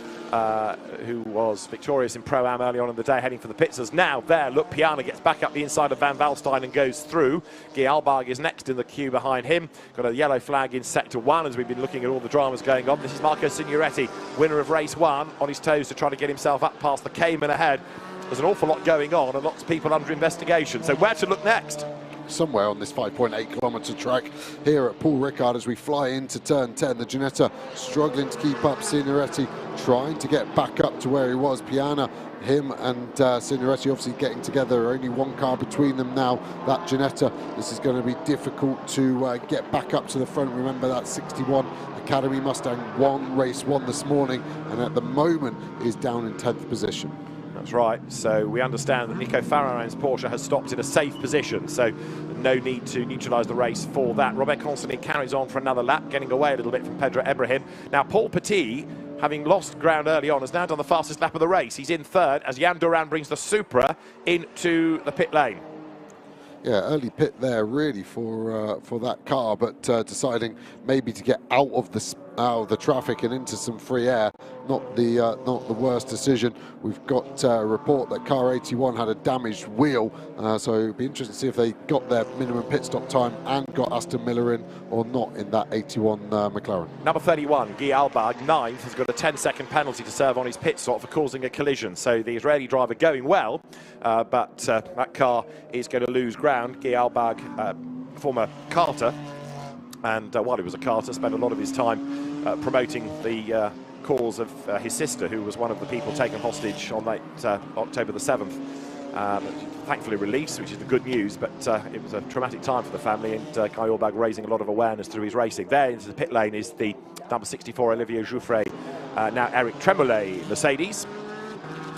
who was victorious in Pro-Am early on in the day, heading for the pits, is now there. Look, Piana gets back up the inside of Van Waldstein and goes through. Guy Albarg is next in the queue behind him. Got a yellow flag in sector 1 as we've been looking at all the dramas going on. This is Marco Signoretti, winner of race 1, on his toes to try to get himself up past the Cayman ahead. There's an awful lot going on and lots of people under investigation. So where to look next? Somewhere on this 5.8 kilometre track here at Paul Ricard as we fly into turn 10. The Ginetta struggling to keep up. Signoretti trying to get back up to where he was. Piana, him and Signoretti obviously getting together. Only one car between them now, that Ginetta. This is going to be difficult to get back up to the front. Remember that 61 Academy Mustang won race 1 this morning and at the moment is down in 10th position. That's right. So we understand that Nico Farrarin's Porsche has stopped in a safe position, so no need to neutralise the race for that. Robert Constany carries on for another lap, getting away a little bit from Pedro Ibrahim. Now Paul Petit, having lost ground early on, has now done the fastest lap of the race. He's in third as Jan Duran brings the Supra into the pit lane. Yeah, early pit there really for that car, but deciding maybe to get out of the traffic and into some free air. Not the worst decision. We've got a report that car 81 had a damaged wheel, so it'd be interesting to see if they got their minimum pit stop time and got Aston Miller in or not in that 81 McLaren. Number 31, Guy Albarg, 9th, has got a 10-second penalty to serve on his pit stop for causing a collision. So the Israeli driver going well, but that car is going to lose ground. Guy Albarg, former karter, and while he was a karter, spent a lot of his time promoting the cause of his sister, who was one of the people taken hostage on that October the 7th. Thankfully released, which is the good news, but it was a traumatic time for the family, and Guy Albarg raising a lot of awareness through his racing. There into the pit lane is the number 64 Olivier Jouffret, now Eric Tremblay Mercedes.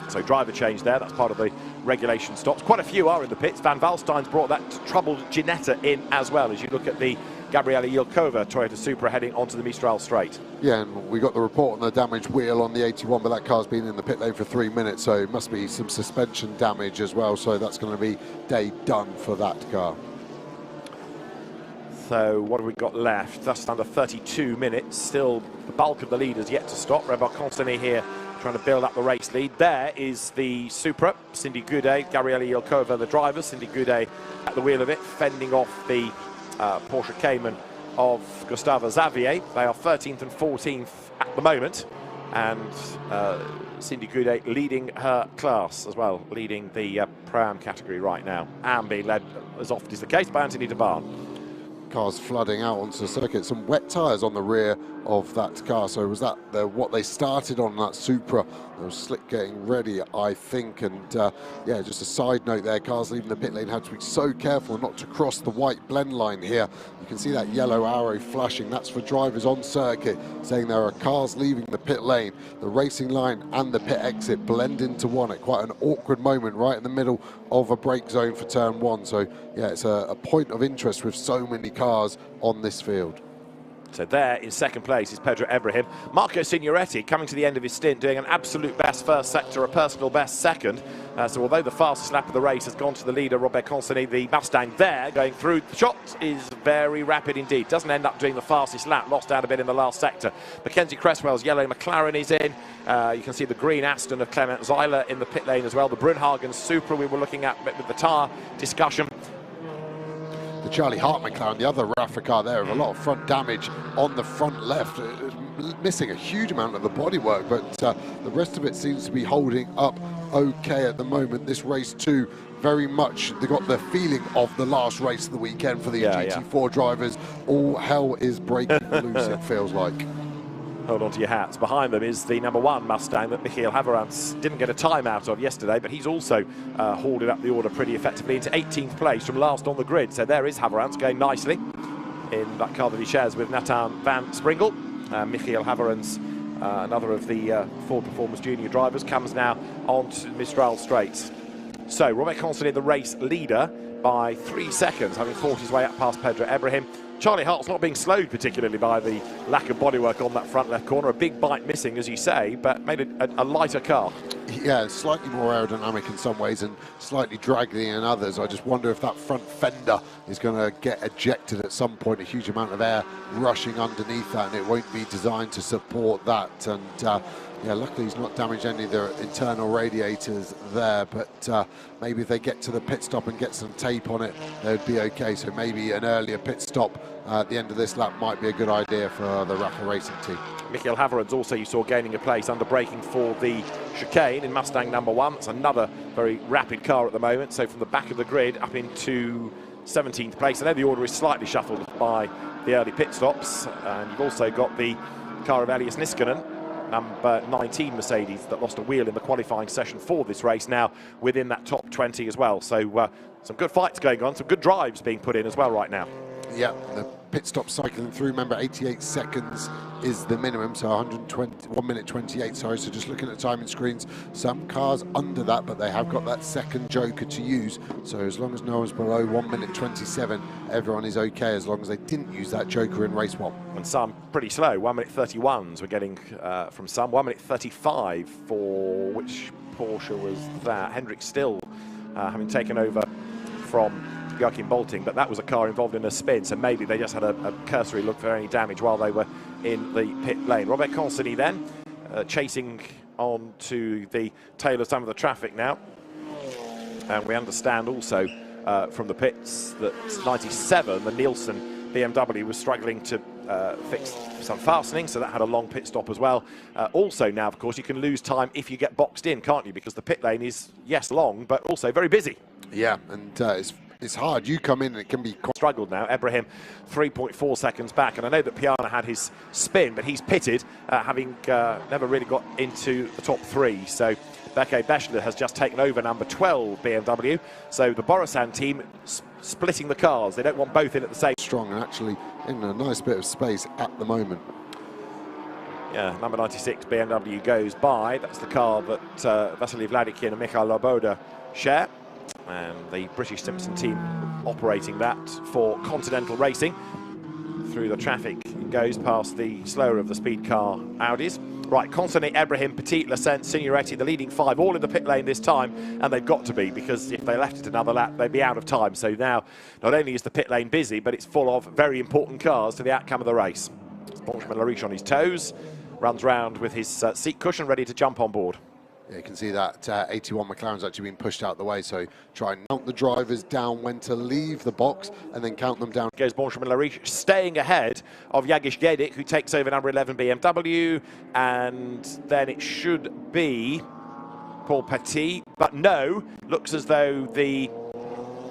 So driver change there, that's part of the regulation stops. Quite a few are in the pits. Van Waldstein's brought that troubled Ginetta in as well, as you look at the Gabriele Yilkova Toyota Supra heading onto the Mistral Straight. Yeah, and we got the report on the damaged wheel on the 81, but that car's been in the pit lane for 3 minutes, so it must be some suspension damage as well, so that's going to be day done for that car. So what have we got left? Just under 32 minutes. Still the bulk of the leaders yet to stop. Robert Constany here trying to build up the race lead. There is the Supra, Cindy Goudet, Gabriela Yelkova, the drivers. Cindy Goudet at the wheel of it, fending off the Porsche Cayman of Gustavo Xavier. They are 13th and 14th at the moment, and Cindy Goudet leading her class as well, leading the Pro-Am category right now. Am being led, as often is the case, by Anthony de Barn. Cars flooding out onto the circuit. Some wet tyres on the rear of that car. So was that what they started on, that Supra? There was slick getting ready, I think. And yeah, just a side note there, cars leaving the pit lane had to be so careful not to cross the white blend line here. You can see that yellow arrow flashing. That's for drivers on circuit, saying there are cars leaving the pit lane. The racing line and the pit exit blend into one at quite an awkward moment right in the middle of a brake zone for turn one. So yeah, it's a point of interest with so many cars on this field. So there in second place is Pedro Ibrahim. Marco Signoretti coming to the end of his stint, doing an absolute best first sector, a personal best second. So although the fastest lap of the race has gone to the leader, Robert Consonny, the Mustang there, going through the shot is very rapid indeed. Doesn't end up doing the fastest lap, lost out a bit in the last sector. Mackenzie Cresswell's yellow McLaren is in. You can see the green Aston of Clement Zeiler in the pit lane as well. The Brunhagen Supra we were looking at with the tyre discussion. The Charlie Hart McLaren, the other RAFA car there, with a lot of front damage on the front left, missing a huge amount of the bodywork, but the rest of it seems to be holding up okay at the moment. This race too, very much they got the feeling of the last race of the weekend for the GT4 drivers. All hell is breaking loose, it feels like. Hold on to your hats. Behind them is the #1 Mustang that Michael Haverantz didn't get a time out of yesterday, but he's also hauled it up the order pretty effectively into 18th place from last on the grid. So there is Haverantz going nicely in that car that he shares with Nathan van Springel. Michael Haverantz, another of the Ford Performance Junior drivers, comes now on to Mistral Straights. So Robert Consonny, the race leader, by 3 seconds, having fought his way up past Pedro Ibrahim. Charlie Hart's not being slowed particularly by the lack of bodywork on that front left corner. A big bite missing, as you say, but made it a lighter car. Yeah, slightly more aerodynamic in some ways and slightly draggy in others. I just wonder if that front fender is going to get ejected at some point. A huge amount of air rushing underneath that, and it won't be designed to support that. And yeah, luckily he's not damaged any of the internal radiators there, but maybe if they get to the pit stop and get some tape on it, they'd be okay. So maybe an earlier pit stop at the end of this lap might be a good idea for the RAFA Racing team. Michael Haverantz also you saw gaining a place under braking for the chicane in Mustang #1. It's another very rapid car at the moment. So from the back of the grid up into 17th place. I know the order is slightly shuffled by the early pit stops. And you've also got the car of Elias Niskanen, number 19 Mercedes, that lost a wheel in the qualifying session for this race, now within that top 20 as well. So some good fights going on, some good drives being put in as well right now. Yeah, the pit stop cycling through. Remember, 88 seconds is the minimum, so 1 minute 28, sorry. So just looking at the timing screens, some cars under that, but they have got that second joker to use. So as long as no one's below 1 minute 27, everyone is okay, as long as they didn't use that joker in race one. And some pretty slow, 1 minute 31s we're getting from some, 1 minute 35 for which Porsche was that? Hendrick Still having taken over from Joachim Bolting, but that was a car involved in a spin, so maybe they just had a cursory look for any damage while they were in the pit lane. Robert Consonny then chasing on to the tail of some of the traffic now, and we understand also from the pits that 97, the Nielsen BMW, was struggling to fix some fastening, so that had a long pit stop as well. Also now, of course, you can lose time if you get boxed in, can't you? Because the pit lane is, yes, long, but also very busy. Yeah, and it's hard. You come in and it can be... Struggled now. Ibrahim 3.4 seconds back, and I know that Piana had his spin, but he's pitted, having never really got into the top 3. So Beke Beschler has just taken over number 12 BMW. So the Borusan team splitting the cars. They don't want both in at the same... Strong and actually in a nice bit of space at the moment. Yeah, number 96 BMW goes by. That's the car that Vasily Vladikin and Michael Loboda share. And the British Simpson team operating that for Continental Racing. Through the traffic, it goes past the slower of the speed car Audis. Right, Consonny, Ibrahim, Petit, Lassens, Signoretti, the leading 5, all in the pit lane this time, and they've got to be, because if they left it another lap, they'd be out of time. So now, not only is the pit lane busy, but it's full of very important cars to the outcome of the race. Benjamin Lariche on his toes. runs round with his seat cushion ready to jump on board. Yeah, you can see that 81 McLaren's actually been pushed out the way, so try and count the drivers down when to leave the box and then count them down. Goes Benjamin Lariche, staying ahead of Jagish Gedik, who takes over number 11 BMW, and then it should be Paul Petit, but no, looks as though the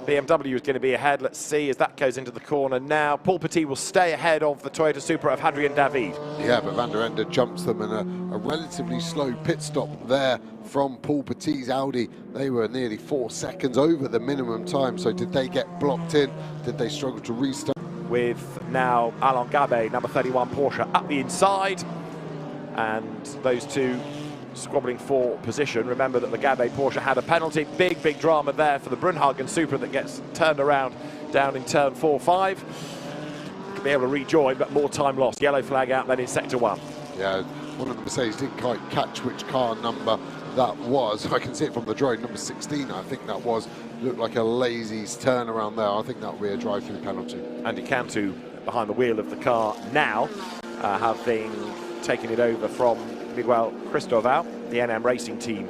BMW is going to be ahead. Let's see as that goes into the corner now. Paul Petit will stay ahead of the Toyota Supra of Hadrian David. Yeah, but Van der Ende jumps them, and a relatively slow pit stop there from Paul Petit's Audi. They were nearly 4 seconds over the minimum time, so did they get blocked in? Did they struggle to restart? With now Alain Gabet, number 31 Porsche, up the inside, and those two squabbling for position. Remember that the Gabet Porsche had a penalty. Big drama there for the Brunhagen Supra that gets turned around down in turn 4-5. Could be able to rejoin, but more time lost. Yellow flag out then in sector 1. Yeah, one of the Mercedes didn't quite catch which car number that was. I can see it from the drawing, number 16, I think that was. Looked like a lazy turnaround there. I think that will be a drive-through penalty. Andy Cantu behind the wheel of the car now, having taken it over from Miguel Cristoval, the NM Racing Team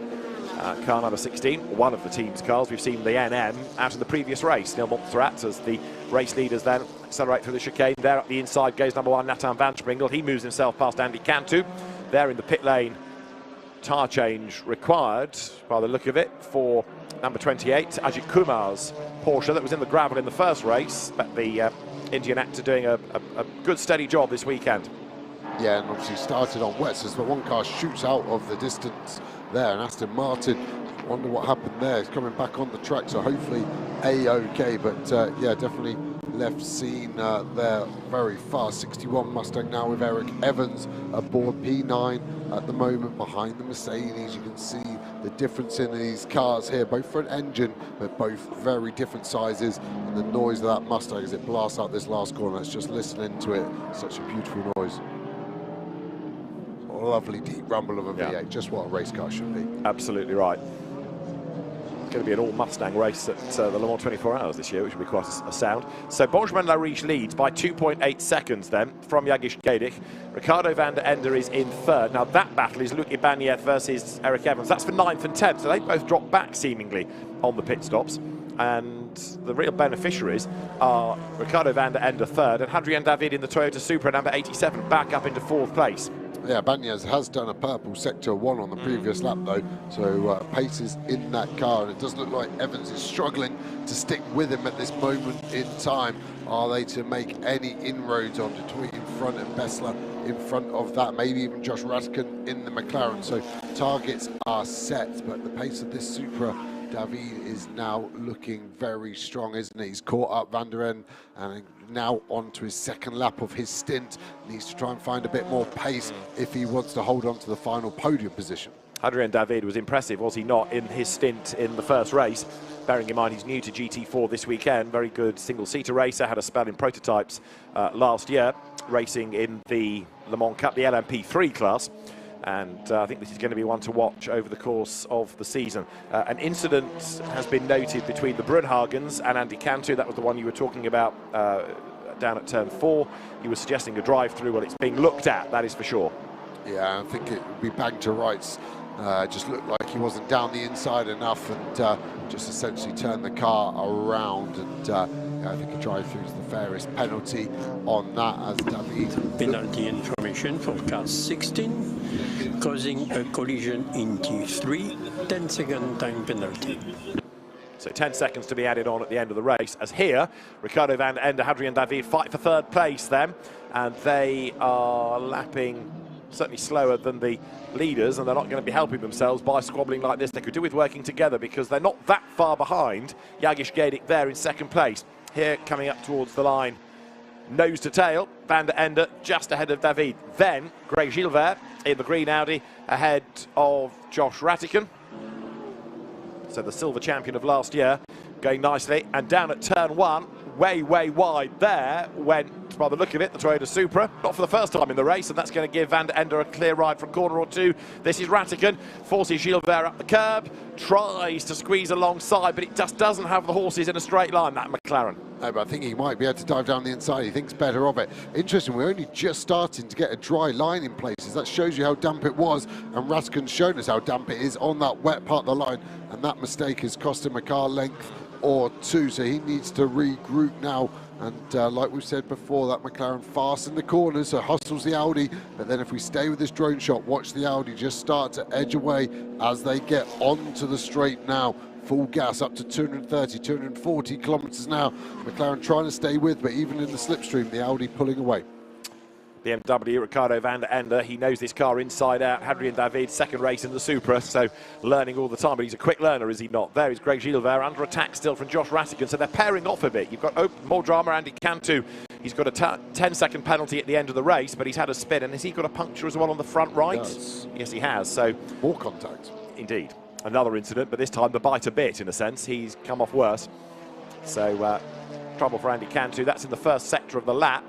car number 16, one of the team's cars. We've seen the NM out in the previous race. Neil Montserrat as the race leaders then accelerate through the chicane. There up the inside goes number 1 Nathan van Springel. He moves himself past Andy Cantu. There in the pit lane, tyre change required by the look of it for number 28, Ajith Kumar's Porsche that was in the gravel in the first race, but the Indian actor doing a good steady job this weekend. Yeah, and obviously started on wets as the one car shoots out of the distance there, and Aston Martin, wonder what happened there. It's coming back on the track, so hopefully A-OK, but yeah, definitely left scene there very fast. 61 Mustang now with Eric Evans aboard P9 at the moment behind the Mercedes. You can see the difference in these cars here, both front engine, but both very different sizes, and the noise of that Mustang as it blasts out this last corner. Let's just listen into it. Such a beautiful noise. Lovely deep rumble of a V8, just what a race car should be. Absolutely right. It's going to be an all Mustang race at the Le Mans 24 Hours this year, which will be quite a sound. So Benjamin Lariche leads by 2.8 seconds then from Jagish Gedik. Ricardo van der Ende is in third. Now that battle is Luc Ibanez versus Eric Evans. That's for 9th and 10th, so they both drop back seemingly on the pit stops. And the real beneficiaries are Ricardo van der Ende third and Hadrian David in the Toyota Supra number 87 back up into 4th place. Yeah, Ibanez has done a purple sector 1 on the previous lap though, so pace is in that car, and it does look like Evans is struggling to stick with him at this moment in time. Are they to make any inroads onto Tweet in front and Bessler in front of that, maybe even Josh Radkin in the McLaren? So targets are set, but the pace of this Supra, David is now looking very strong, isn't he? He's caught up Van der Ende and now on to his second lap of his stint. Needs to try and find a bit more pace if he wants to hold on to the final podium position. Hadrian David was impressive, was he not, in his stint in the first race? Bearing in mind he's new to GT4 this weekend. Very good single-seater racer, had a spell in prototypes last year, racing in the Le Mans Cup, the LMP3 class. And I think this is going to be one to watch over the course of the season. An incident has been noted between the Brunhagens and Andy Cantu. That was the one you were talking about down at turn 4. He was suggesting a drive-through. Well, it's being looked at, that is for sure. Yeah, I think it would be bang to rights. Just looked like he wasn't down the inside enough, and just essentially turned the car around, and yeah, I think a drive-through is the fairest penalty on that, as David. Penalty information for car 16, causing a collision in T3, 10-second time penalty. So 10 seconds to be added on at the end of the race, as here, Ricardo van der Ende, Hadrian David fight for third place then, and they are lapping certainly slower than the leaders, and they're not going to be helping themselves by squabbling like this. They could do with working together because they're not that far behind Jagish Gedik there in second place. Here, coming up towards the line, nose to tail, Van der Ende just ahead of David. Then, Greg Gilbert in the green Audi ahead of Josh Radkin. So the silver champion of last year going nicely, and down at turn 1, way wide there went, by the look of it, the Toyota Supra, not for the first time in the race, and that's going to give Van der Ende a clear ride for a corner or two. This is Radkin, forces Gilbert up the curb, tries to squeeze alongside, but it just doesn't have the horses in a straight line, that McLaren. No, but I think he might be able to dive down the inside. He thinks better of it. Interesting, we're only just starting to get a dry line in places. That shows you how damp it was, and Ratican's shown us how damp it is on that wet part of the line, and that mistake has cost him a car length or two, so he needs to regroup now. And like we've said before, that McLaren fast in the corners, so hustles the Audi, but then if we stay with this drone shot, watch the Audi just start to edge away as they get onto the straight now. Full gas up to 230, 240 kilometres now. McLaren trying to stay with, but even in the slipstream, the Audi pulling away. BMW, Ricardo van der Ende, he knows this car inside out. Hadrian David, second race in the Supra, so learning all the time, but he's a quick learner, is he not? There is Greg Gilbert under attack still from Josh Ratican, so they're pairing off a bit. You've got more drama, Andy Cantu. He's got a 10-second penalty at the end of the race, but he's had a spin, and has he got a puncture as well on the front right? Yes, he has. So more contact. Indeed. Another incident, but this time the bite a bit, in a sense. He's come off worse. So trouble for Andy Cantu. That's in the first sector of the lap.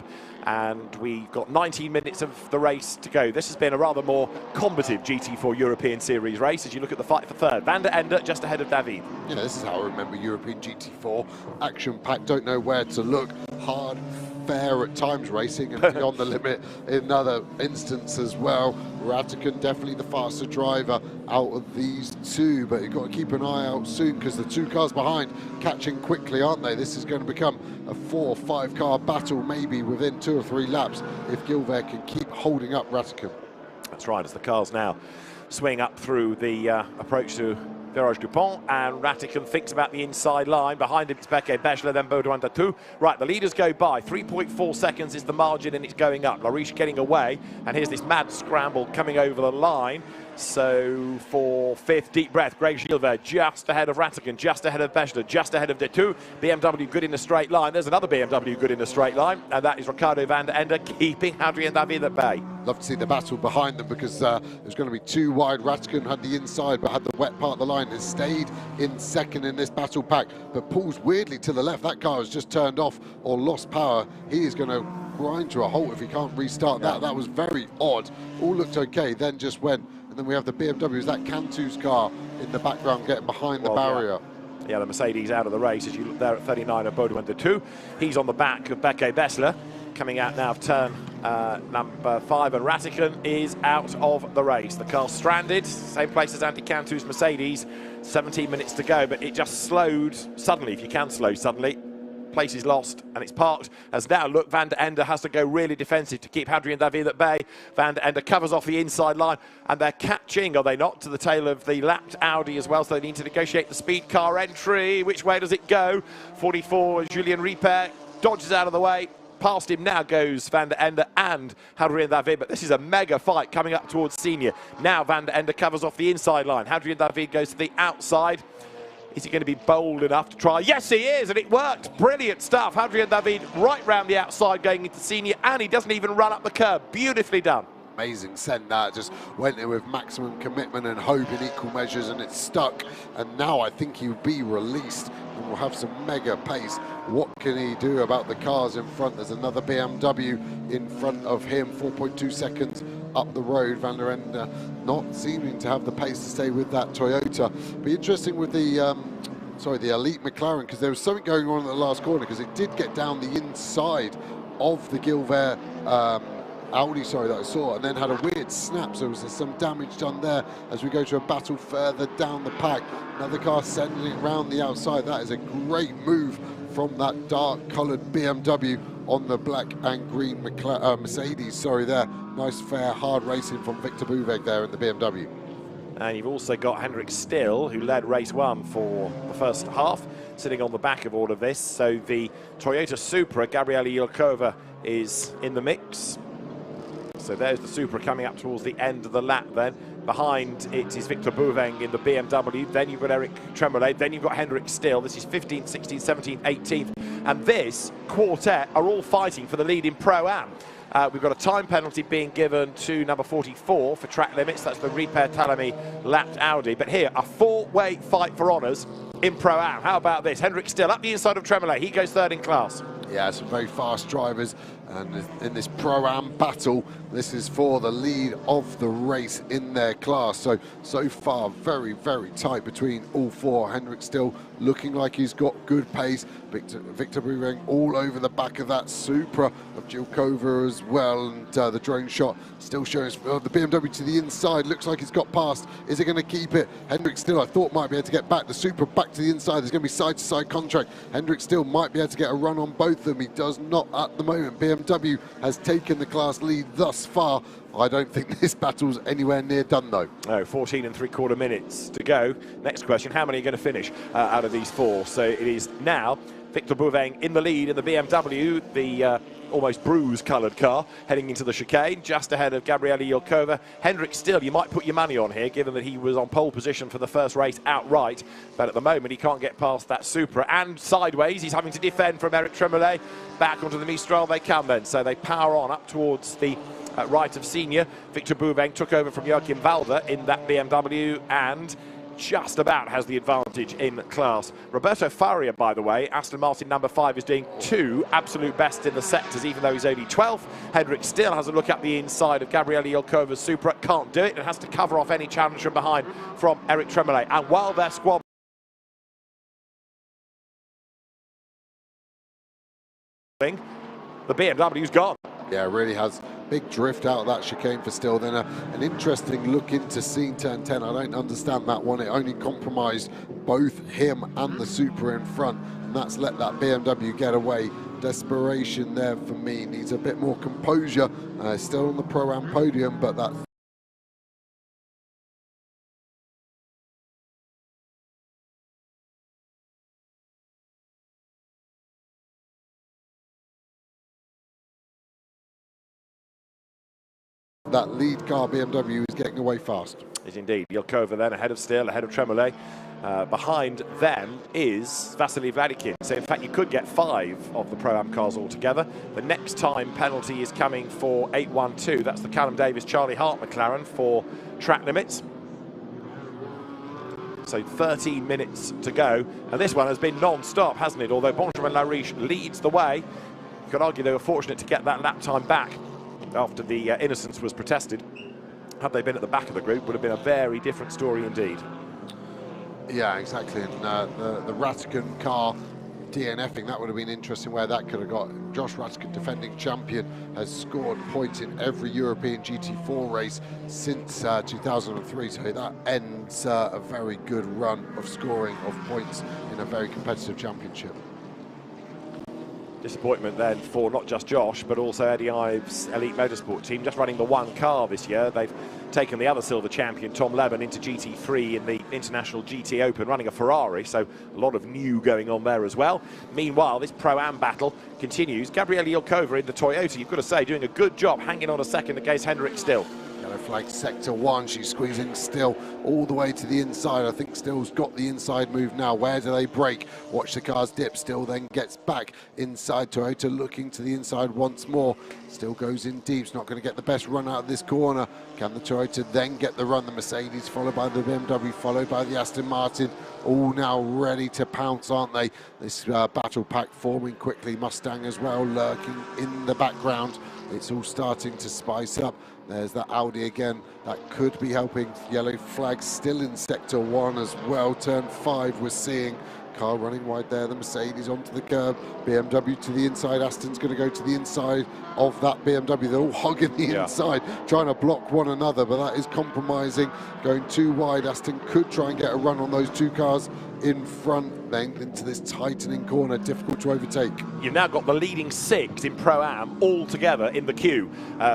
And we've got 19 minutes of the race to go. This has been a rather more combative GT4 European Series race as you look at the fight for third. Van der Ende just ahead of David. Yeah, this is how I remember European GT4. Action-packed, don't know where to look. Hard, fair at times racing, and beyond the limit in other instances as well. Ratican definitely the faster driver out of these two, but you've got to keep an eye out soon because the two cars behind catching quickly, aren't they? This is going to become a 4 or 5 car battle maybe within 2 or 3 laps if Gilbert can keep holding up Ratican. That's right, as the cars now swing up through the approach to Virage Dupont, and Ratican thinks about the inside line. Behind him it's Beke Bechler, then Baudouin Datou. Right, the leaders go by. 3.4 seconds is the margin, and it's going up. Lariche getting away, and here's this mad scramble coming over the line. So for fifth, deep breath, Greg Gilbert just ahead of Ratican, just ahead of Bechler, just ahead of Datou. BMW good in a straight line. There's another BMW good in a straight line, and that is Ricardo van der Ende keeping Hadrian David at bay. Love to see the battle behind them because it was going to be too wide. Ratican had the inside but had the wet part of the line. Has stayed in second in this battle pack, but pulls weirdly to the left. That car has just turned off or lost power. He is going to grind to a halt if he can't restart that. That was very odd. All looked okay, then just went. And then we have the BMWs, that Cantu's car in the background getting behind the barrier. Yeah, the Mercedes out of the race as you look there at 39 of Baudouin Datou. He's on the back of Beke Bechler. Coming out now of turn number 5, and Ratican is out of the race. The car's stranded, same place as Andy Cantu's Mercedes. 17 minutes to go, but it just slowed suddenly, if you can slow suddenly. Place is lost and it's parked as now look, Van der Ende has to go really defensive to keep Hadrian David at bay. Van der Ende covers off the inside line and they're catching, are they not, to the tail of the lapped Audi as well, so they need to negotiate the speed car entry. Which way does it go? 44 Julien Ricard dodges out of the way. Past him now goes Van der Ende and Hadrian David, but this is a mega fight coming up towards senior. Now Van der Ende covers off the inside line. Hadrian David goes to the outside. Is he going to be bold enough to try? Yes, he is, and it worked. Brilliant stuff. Hadrian David right round the outside going into senior, and he doesn't even run up the curb. Beautifully done. Amazing send that, just went in with maximum commitment and hope in equal measures, and it stuck. And now I think he'll be released and will have some mega pace. What can he do about the cars in front? There's another BMW in front of him, 4.2 seconds up the road. Van der Ende not seeming to have the pace to stay with that Toyota. Be interesting with the the elite McLaren, because there was something going on in the last corner, because it did get down the inside of the Gilbert Audi, that I saw, and then had a weird snap, so there's some damage done there as we go to a battle further down the pack. Another car sending it around the outside. That is a great move from that dark coloured BMW on the black and green Mercedes, there. Nice, fair, hard racing from Victor Buveg there in the BMW. And you've also got Hendrik Still, who led race 1 for the first half, sitting on the back of all of this. So the Toyota Supra, Gabriele Yelkova, is in the mix. So there's the Supra coming up towards the end of the lap then. Behind it is Victor Bouveng in the BMW. Then you've got Eric Tremblay. Then you've got Hendrik Still. This is 15th, 16th, 17th, 18th. And this quartet are all fighting for the lead in Pro-Am. We've got a time penalty being given to number 44 for track limits. That's the Repair Talamy lapped Audi. But here, a 4-way fight for honours in Pro-Am. How about this? Hendrik Still up the inside of Tremblay. He goes third in class. Yeah, some very fast drivers, And in this Pro-Am battle, this is for the lead of the race in their class. So far, very, very tight between all four. Hendrik still looking like he's got good pace. Victor Bouveng all over the back of that Supra of Jilkova as well. And the drone shot still showing the BMW to the inside. Looks like he's got past. Is it going to keep it? Hendrik still, I thought, might be able to get back. The Supra back to the inside. There's going to be side-to-side contract. Hendrik still might be able to get a run on both of them. He does not at the moment. BMW has taken the class lead thus far. I don't think this battle's anywhere near done, though. No, 14 3/4 minutes to go. Next question, how many are going to finish out of these four? So it is now Victor Bouveng in the lead in the BMW, the almost bruise-coloured car, heading into the chicane, just ahead of Gabriele Yelkova. Hendrik still, you might put your money on here, given that he was on pole position for the first race outright, but at the moment he can't get past that Supra, and sideways he's having to defend from Eric Tremollet. Back onto the Mistral they come then, so they power on up towards the right of senior. Victor Bouveng took over from Joachim Walder in that BMW and just about has the advantage in class. Roberto Faria, by the way, Aston Martin number 5, is doing 2 absolute best in the sectors, even though he's only 12th. Hendrik still has a look at the inside of Gabriele Yelkova's Supra, can't do it, and has to cover off any challenge from behind from Eric Tremollet. And while their squad the BMW's gone. Yeah, it really has. Big drift out of that chicane for Still. Then an interesting look into scene turn 10. I don't understand that one. It only compromised both him and the Supra in front, and that's let that BMW get away. Desperation there for me. Needs a bit more composure. Still on the Pro-Am podium, but that lead car BMW is getting away fast. Is indeed. Yelkova then ahead of Still, ahead of Tremollet. Behind them is Vasily Vladikin. So in fact you could get 5 of the Pro-Am cars altogether. The next time penalty is coming for 812. That's the Callum Davis Charlie Hart McLaren for track limits. So 13 minutes to go. And this one has been non-stop, hasn't it? Although Benjamin Lariche leads the way. You could argue they were fortunate to get that lap time back after the innocence was protested. Had they been at the back of the group, would have been a very different story indeed. Yeah, exactly. And the Rattigan car DNFing, that would have been interesting where that could have got. Josh Rattigan, defending champion, has scored points in every European GT4 race since 2003. So that ends a very good run of scoring of points in a very competitive championship. Disappointment then for not just Josh, but also Eddie Ives' Elite Motorsport team, just running the one car this year. They've taken the other silver champion, Tom Leben, into GT3 in the International GT Open, running a Ferrari, so a lot of new going on there as well. Meanwhile, this Pro-Am battle continues. Gabriele Yelkova in the Toyota, you've got to say, doing a good job hanging on a second against Hendrik Still. Yellow flag sector 1, she's squeezing Still all the way to the inside. I think Still's got the inside move now. Where do they break? Watch the cars dip. Still then gets back inside. Toyota looking to the inside once more. Still goes in deep. It's not going to get the best run out of this corner. Can the Toyota then get the run? The Mercedes followed by the BMW, followed by the Aston Martin. All now ready to pounce, aren't they? This battle pack forming quickly. Mustang as well lurking in the background. It's all starting to spice up. There's that Audi again. That could be helping. Yellow flag still in sector 1 as well. Turn 5 we're seeing. Car running wide there. The Mercedes onto the curb. BMW to the inside. Aston's going to go to the inside of that BMW. They're all hogging the inside, trying to block one another, but that is compromising. Going too wide. Aston could try and get a run on those 2 cars in front, then into this tightening corner, difficult to overtake. You've now got the leading 6 in Pro-Am all together in the queue.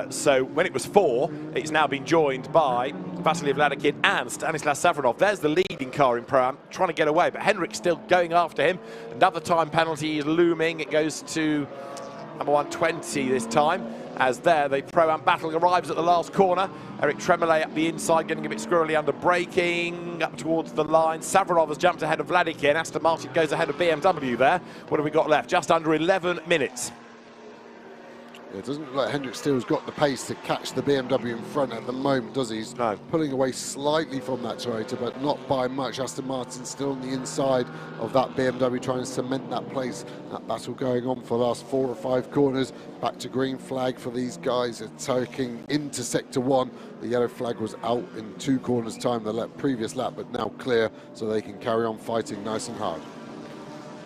So when it was 4, it's now been joined by Vasily Vladikin and Stanislav Savronov. There's the leading car in Pro-Am, trying to get away, but Hendrik still going after him. Another time penalty is looming. It goes to number 120 this time, as there the Pro-Am battle arrives at the last corner. Eric Tremollet up the inside, getting a bit squirrely under braking, up towards the line. Savronov has jumped ahead of Vladikin. Aston Martin goes ahead of BMW there. What have we got left? Just under 11 minutes. It doesn't look like Hendrik Steele's got the pace to catch the BMW in front at the moment, does he? He's pulling away slightly from that Toyota, but not by much. Aston Martin still on the inside of that BMW, trying to cement that place. That battle going on for the last 4 or 5 corners. Back to green flag for these guys, attacking into sector 1. The yellow flag was out in 2 corners time, the previous lap, but now clear, so they can carry on fighting nice and hard.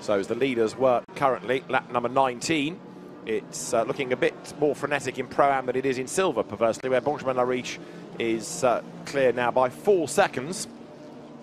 So as the leaders work currently, lap number 19, it's looking a bit more frenetic in Pro-Am than it is in Silver, perversely, where Benjamin-Lariche is clear now by 4 seconds.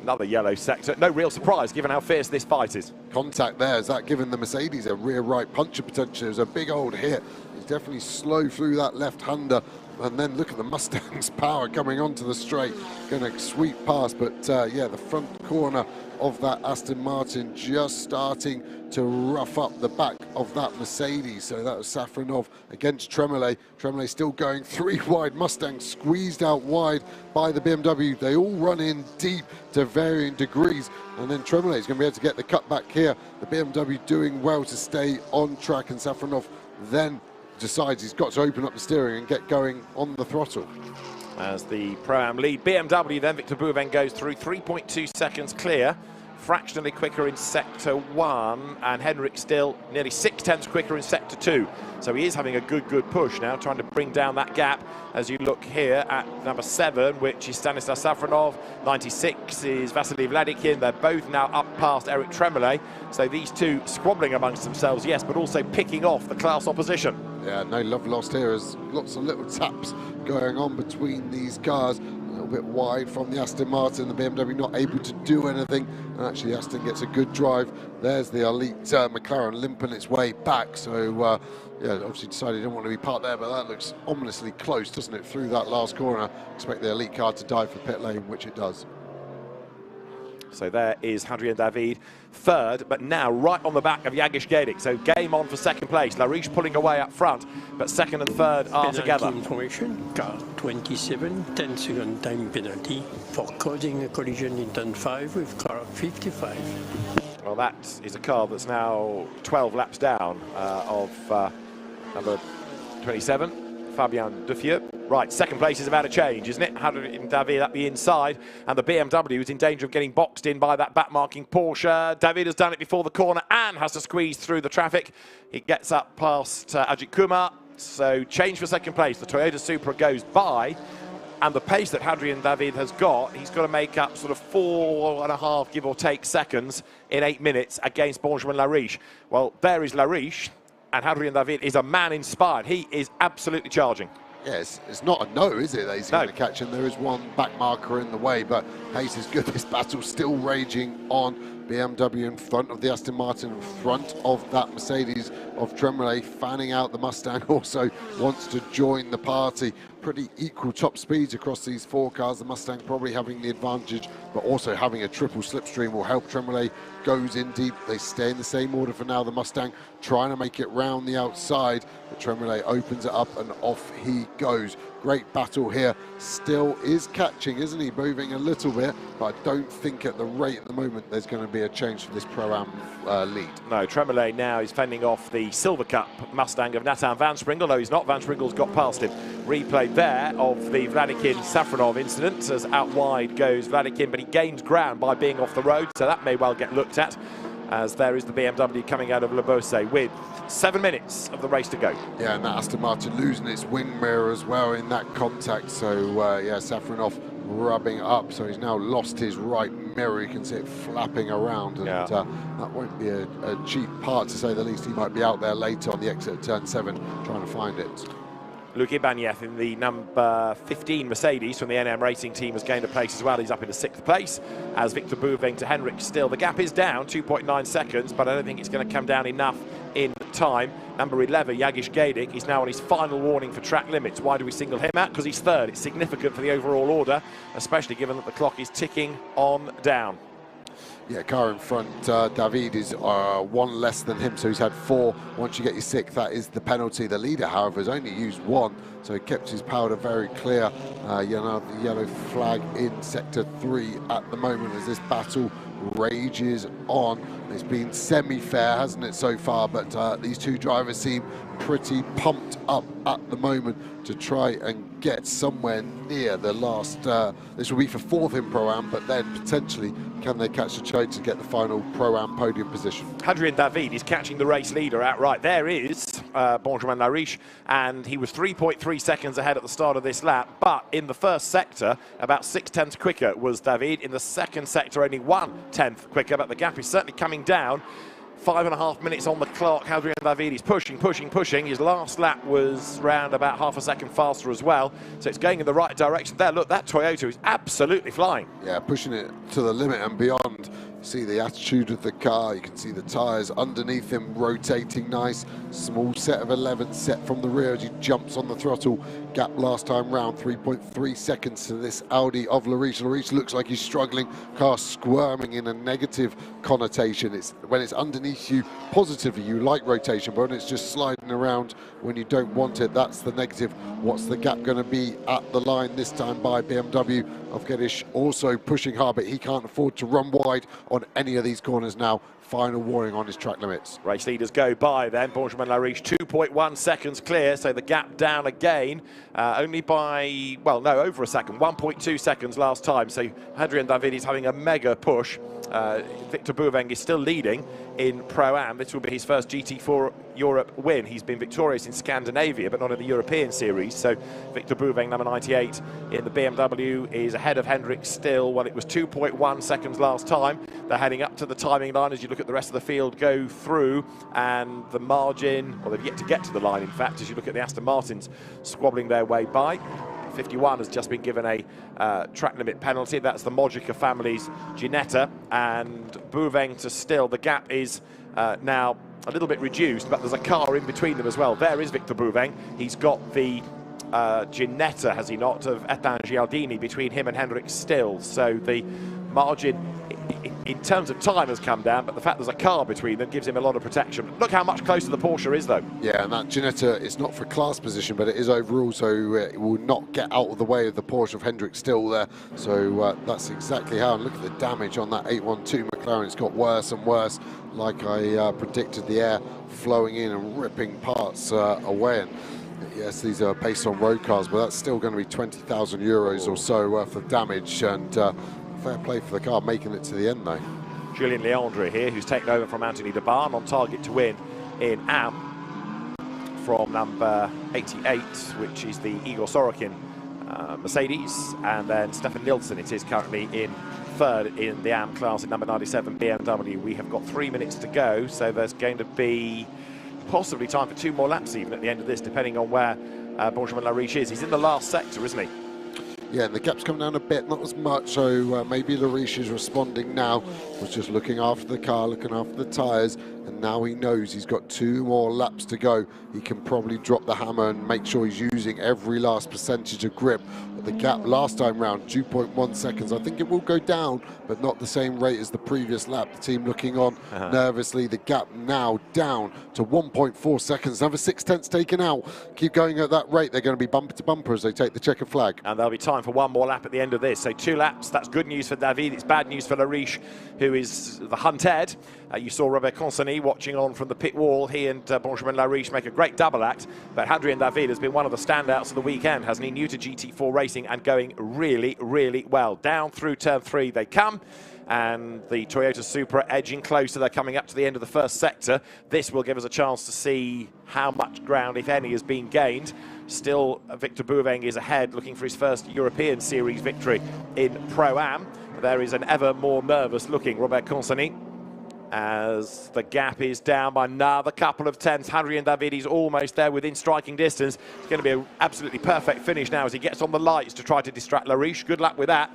Another yellow sector. No real surprise, given how fierce this fight is. Contact there. Is that giving the Mercedes a rear right puncher potential? It was a big old hit. He's definitely slow through that left-hander. And then look at the Mustang's power coming onto the straight. Going to sweep past, but yeah, the front corner of that Aston Martin just starting to rough up the back of that Mercedes. So that was Safronov against Tremollet. Tremollet still going 3 wide. Mustang squeezed out wide by the BMW. They all run in deep to varying degrees. And then Tremollet is going to be able to get the cut back here. The BMW doing well to stay on track, and Safronov then decides he's got to open up the steering and get going on the throttle. As the Pro-Am lead, BMW then, Victor Bouvin goes through 3.2 seconds clear, fractionally quicker in sector 1, and Henrik still nearly 0.6 quicker in sector 2. So he is having a good push now, trying to bring down that gap. As you look here at number 7, which is Stanislav Safronov, 96 is Vasily Vladikin. They're both now up past Eric Tremollet. So these two squabbling amongst themselves, yes, but also picking off the class opposition. Yeah, no love lost here. There's lots of little taps going on between these cars. A little bit wide from the Aston Martin, the BMW not able to do anything, and actually Aston gets a good drive. There's the elite McLaren limping its way back, so yeah, obviously decided he didn't want to be part there, but that looks ominously close, doesn't it, through that last corner. Expect the elite car to dive for pit lane, which it does. So there is Hadrien David, 3rd, but now right on the back of Jagish Gedik. So game on for 2nd place. Lariche pulling away up front, but 2nd and 3rd are together. Information, car 27, 10-second time penalty for causing a collision in turn 5 with car 55. Well, that is a car that's now 12 laps down of number 27, Fabien Dufieux. Right, 2nd place is about to change, isn't it? Hadrien David at the inside, and the BMW is in danger of getting boxed in by that back-marking Porsche. David has done it before the corner and has to squeeze through the traffic. He gets up past Ajith Kumar, so change for 2nd place. The Toyota Supra goes by, and the pace that Hadrien David has got, he's got to make up sort of 4.5, give or take, seconds in 8 minutes against Benjamin-Lariche. Well, there is Lariche, and Hadrien David is a man inspired. He is absolutely charging. Yes, it's not a no, is it, that he's going to catch him? There is one back marker in the way, but pace is good. This battle still raging on. BMW in front of the Aston Martin, in front of that Mercedes of Tremollet, fanning out. The Mustang also wants to join the party. Pretty equal top speeds across these 4 cars. The Mustang probably having the advantage, but also having a triple slipstream will help. Tremollet goes in deep. They stay in the same order for now. The Mustang trying to make it round the outside, but Tremollet opens it up and off he goes. Great battle here. Still is catching, isn't he? Moving a little bit, but I don't think at the rate at the moment there's going to be a change for this Pro-Am lead. No, Tremollet now is fending off the Silver Cup Mustang of Nathan Van Springel, although he's not. Van Springel's got past him. Replay there of the Vladikin-Safronov incident, as out wide goes Vladikin, but he gains ground by being off the road, so that may well get looked at, as there is the BMW coming out of Le Beausset with 7 minutes of the race to go. Yeah, and that Aston Martin losing its wing mirror as well in that contact. So, yeah, Safronov rubbing up. So he's now lost his right mirror. You can see it flapping around. And that won't be a cheap part, to say the least. He might be out there later on the exit of turn 7 trying to find it. Luke Ibanez in the number 15 Mercedes from the NM Racing team has gained a place as well. He's up into 6th place, as Victor Bouvin to Henrik still. The gap is down 2.9 seconds, but I don't think it's going to come down enough in time. Number 11, Jagish Gedik, is now on his final warning for track limits. Why do we single him out? Because he's 3rd. It's significant for the overall order, especially given that the clock is ticking on down. Yeah, car in front, David is 1 less than him, so he's had 4. Once you get your 6th, that is the penalty. The leader, however, has only used 1, so he kept his powder very clear. You know, the yellow flag in sector 3 at the moment as this battle rages on. It's been semi-fair, hasn't it, so far? But these two drivers seem pretty pumped up at the moment to try and get somewhere near the last. This will be for 4th in Pro-Am, but then potentially can they catch the choke to get the final Pro-Am podium position? Hadrien David is catching the race leader outright. There is Benjamin Lariche, and he was 3.3 seconds ahead at the start of this lap. But in the first sector, about 6/10 quicker was David. In the second sector, only 1/10 quicker, but the gap is certainly coming down. 5.5 minutes on the clock. Hadrien David is pushing. His last lap was round about half a second faster as well. So it's going in the right direction there. Look, that Toyota is absolutely flying. Yeah, pushing it to the limit and beyond. See the attitude of the car. You can see the tyres underneath him rotating nice. Small set of 11 set from the rear as he jumps on the throttle. Gap last time round, 3.3 seconds to this Audi of Lariche. Lariche looks like he's struggling. Car squirming in a negative connotation. It's when it's underneath you positively, you like rotation, but when it's just sliding around when you don't want it, that's the negative. What's the gap going to be at the line this time by BMW? Ofgedish also pushing hard, but he can't afford to run wide on any of these corners now. Final warning on his track limits. Race leaders go by then. Benjamin Lariche 2.1 seconds clear, so the gap down again, only by, well, no, over a second, 1.2 seconds last time. So Hadrien David is having a mega push. Victor Bouveng is still leading in Pro-Am. This will be his first GT4 Europe win. He's been victorious in Scandinavia, but not in the European Series. So Victor Bouveng, number 98 in the BMW, is ahead of Hendrik still. Well, it was 2.1 seconds last time. They're heading up to the timing line as you look at the rest of the field go through, and the margin, well, they've yet to get to the line, in fact, as you look at the Aston Martins squabbling their way by. 51 has just been given a track limit penalty. That's the Mojica family's Ginetta, and Bouveng to still. The gap is now a little bit reduced, but there's a car in between them as well. There is Victor Bouveng. He's got the Ginetta, has he not, of Ethan Gialdini between him and Hendrik still. So the margin in terms of time has come down, but the fact there's a car between them gives him a lot of protection. Look how much closer the Porsche is, though. Yeah, and that Ginetta is not for class position, but it is overall, so it will not get out of the way of the Porsche of Hendrik still there. So that's exactly how. And look at the damage on that 812 McLaren. It's got worse and worse, like I predicted, the air flowing in and ripping parts away. And yes, these are based on road cars, but that's still going to be 20,000 euros or so worth of damage. And fair play for the car making it to the end, though. Julien Leandre here, who's taken over from Anthony de Barn, on target to win in Am from number 88, which is the Igor Sorokin Mercedes, and then Stefan Nilsson, it is currently in third in the Am class in number 97 BMW. We have got 3 minutes to go, so there's going to be possibly time for 2 more laps even at the end of this, depending on where Benjamin Lariche is. He's in the last sector, isn't he? Yeah, and the gap's come down a bit, not as much, so maybe Lariche is responding now. Was just looking after the car, looking after the tyres, and now he knows he's got 2 more laps to go. He can probably drop the hammer and make sure he's using every last percentage of grip. But the gap last time round, 2.1 seconds. I think it will go down, but not the same rate as the previous lap. The team looking on nervously. The gap now down to 1.4 seconds. Another 6/10 taken out. Keep going at that rate. They're going to be bumper to bumper as they take the checkered flag. And there'll be time for 1 more lap at the end of this. So 2 laps, that's good news for David. It's bad news for Lariche, who is the hunted. You saw Robert Consonny watching on from the pit wall. He and Benjamin Lariche make a great double act. But Hadrien David has been one of the standouts of the weekend, hasn't he? New to GT4 racing and going really, really well. Down through turn 3 they come. And the Toyota Supra edging closer. They're coming up to the end of the first sector. This will give us a chance to see how much ground, if any, has been gained. Still, Victor Bouveng is ahead, looking for his first European Series victory in Pro-Am. There is an ever more nervous-looking Robert Consonny, as the gap is down by another couple of tenths. Hadrien David is almost there within striking distance. It's going to be an absolutely perfect finish now as he gets on the lights to try to distract Lariche. Good luck with that.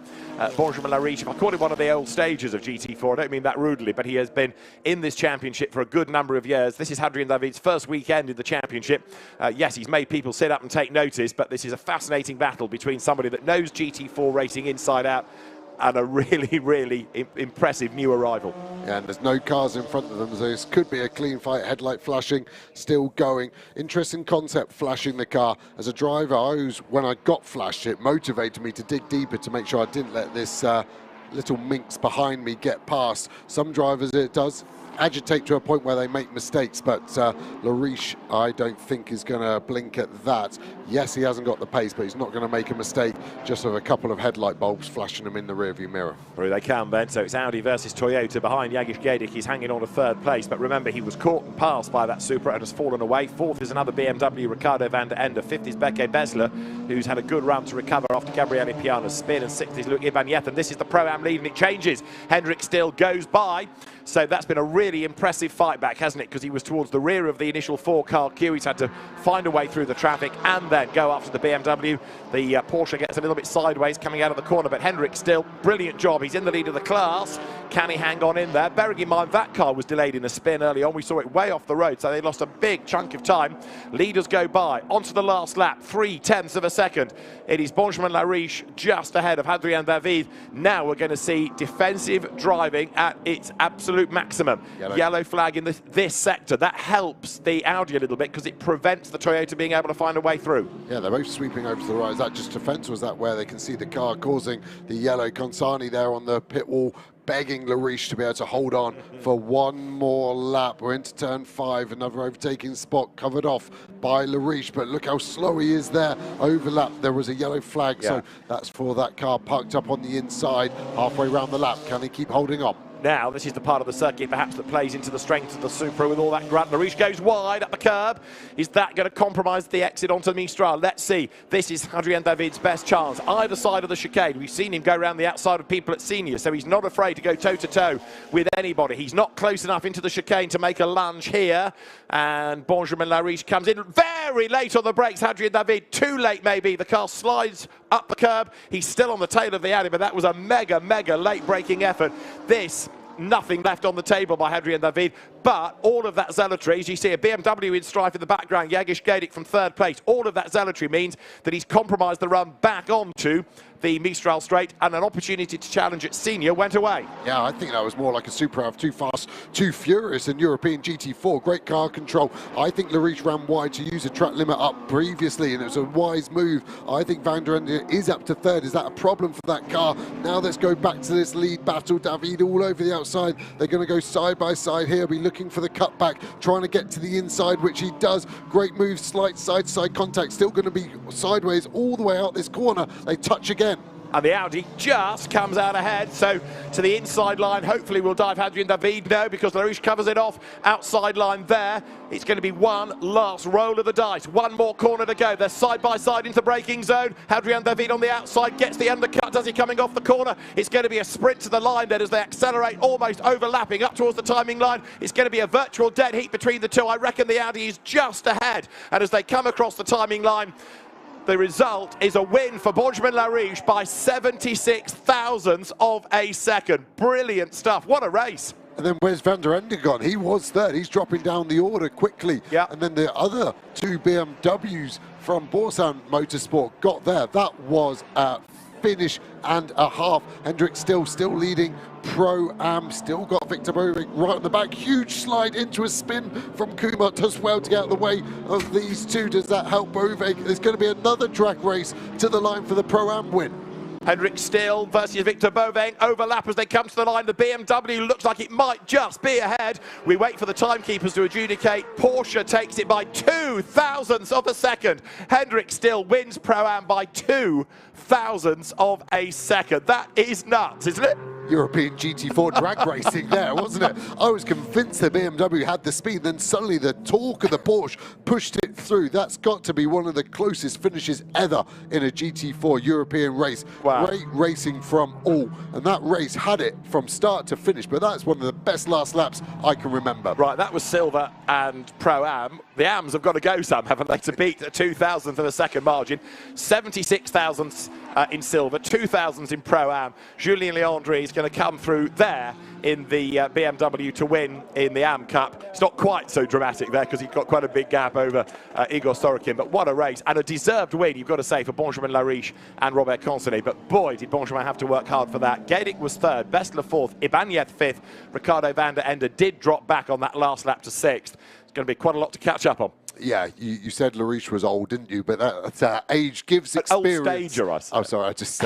Benjamin Lariche, if I called him one of the old stages of GT4, I don't mean that rudely, but he has been in this championship for a good number of years. This is Hadrien David's first weekend in the championship. Yes, he's made people sit up and take notice, but this is a fascinating battle between somebody that knows GT4 racing inside out and a really, really impressive new arrival. Yeah, and there's no cars in front of them, so this could be a clean fight. Headlight flashing, still going. Interesting concept, flashing the car. As a driver, when I got flashed, it motivated me to dig deeper to make sure I didn't let this little minks behind me get past. Some drivers it does agitate to a point where they make mistakes, but Lariche, I don't think is going to blink at that. Yes, he hasn't got the pace, but he's not going to make a mistake just with a couple of headlight bulbs flashing him in the rearview mirror. Through they come then, so it's Audi versus Toyota. Behind Jagish Gedic, he's hanging on to third place, but remember he was caught and passed by that Supra and has fallen away. Fourth is another BMW, Ricardo van der Ende. Fifth is Beke Besler, who's had a good run to recover after Gabriele Piana's spin, and sixth is Luc Ibanez, and this is the Pro-Am lead, and it changes. Hendrick still goes by, so that's been a really impressive fight back, hasn't it? Because he was towards the rear of the initial four-car queue. He's had to find a way through the traffic and then go after the BMW. The Porsche gets a little bit sideways coming out of the corner, but Hendrick still, brilliant job. He's in the lead of the class. Can he hang on in there? Bearing in mind that car was delayed in a spin early on. We saw it way off the road, so they lost a big chunk of time. Leaders go by. Onto the last lap, 0.3 of a second. It is Benjamin Lariche just ahead of Hadrian David. Now we're going to see defensive driving at its absolute maximum. Yellow flag in this sector. That helps the Audi a little bit because it prevents the Toyota being able to find a way through. Yeah, they're both sweeping over to the right. Is that just defence, or is that where they can see the car causing the yellow? Consani there on the pit wall, begging Lariche to be able to hold on for one more lap. We're into turn 5, another overtaking spot covered off by Lariche, but look how slow he is there. Overlap, there was a yellow flag, so that's for that car parked up on the inside, halfway around the lap. Can he keep holding on? Now, this is the part of the circuit perhaps that plays into the strength of the Supra with all that grunt. Lariche goes wide up the curb. Is that going to compromise the exit onto the Mistral? Let's see. This is Hadrian David's best chance. Either side of the chicane. We've seen him go around the outside of people at senior, so he's not afraid to go toe-to-toe with anybody. He's not close enough into the chicane to make a lunge here. And Benjamin Lariche comes in very late on the brakes. Hadrian David, too late maybe. The car slides up the curb. He's still on the tail of the Audi, but that was a mega late braking effort. This, nothing left on the table by Hadrian David, but all of that zealotry, as you see a BMW in strife in the background, Jagish Gedic from third place, all of that zealotry means that he's compromised the run back onto the Mistral straight, and an opportunity to challenge at senior went away. Yeah, I think that was more like a Supra of too fast, too furious in European GT4. Great car control. I think Lariche ran wide to use a track limit up previously, and it was a wise move. I think Van der Ende is up to third. Is that a problem for that car? Now let's go back to this lead battle. David all over the outside. They're going to go side by side here. Be looking for the cutback, trying to get to the inside, which he does. Great move, slight side-to-side contact. Still going to be sideways all the way out this corner. They touch again. And the Audi just comes out ahead, so to the inside line, hopefully will dive Hadrian David. No, because Lariche covers it off. Outside line there. It's going to be one last roll of the dice. One more corner to go. They're side by side into the braking zone. Hadrian David on the outside gets the undercut. Does he coming off the corner? It's going to be a sprint to the line then as they accelerate, almost overlapping up towards the timing line. It's going to be a virtual dead heat between the two. I reckon the Audi is just ahead. And as they come across the timing line, the result is a win for Benjamin Lariche by 76 thousandths of a second. Brilliant stuff. What a race. And then where's Van der Ende gone? He was third. He's dropping down the order quickly. Yeah. And then the other two BMWs from Borsan Motorsport got there. That was a finish and a half. Hendrick still leading Pro-Am, still got Victor Boving right on the back. Huge slide into a spin from Kumar. Does well to get out of the way of these two. Does that help Boving? There's going to be another drag race to the line for the Pro-Am win. Hendrick still versus Victor Boving. Overlap as they come to the line. The BMW looks like it might just be ahead. We wait for the timekeepers to adjudicate. Porsche takes it by 2 thousandths of a second. Hendrick still wins Pro-Am by 2 thousandths of a second. That is nuts, isn't it? European GT4 drag racing there, wasn't it? I was convinced the BMW had the speed, then suddenly the torque of the Porsche pushed it through. That's got to be one of the closest finishes ever in a GT4 European race. Wow. Great racing from all, and that race had it from start to finish, but that's one of the best last laps I can remember. Right, that was Silver and Pro-Am. The AMs have got to go some, haven't they, to beat a 2 thousandth of a second margin. 76 thousandths in Silver, 2 thousandths in Pro-Am. Julien Leandri is going to come through there in the BMW to win in the AM Cup. It's not quite so dramatic there because he's got quite a big gap over Igor Sorokin, but what a race and a deserved win, you've got to say, for Benjamin Lariche and Robert Consonet. But boy, did Benjamin have to work hard for that. Gedic was third, Bessler fourth, Ibanez fifth. Ricardo van der Ende did drop back on that last lap to sixth. It's going to be quite a lot to catch up on. yeah, you said Lariche was old, didn't you? But that age gives experience. Old stager, I said. Oh, sorry, I just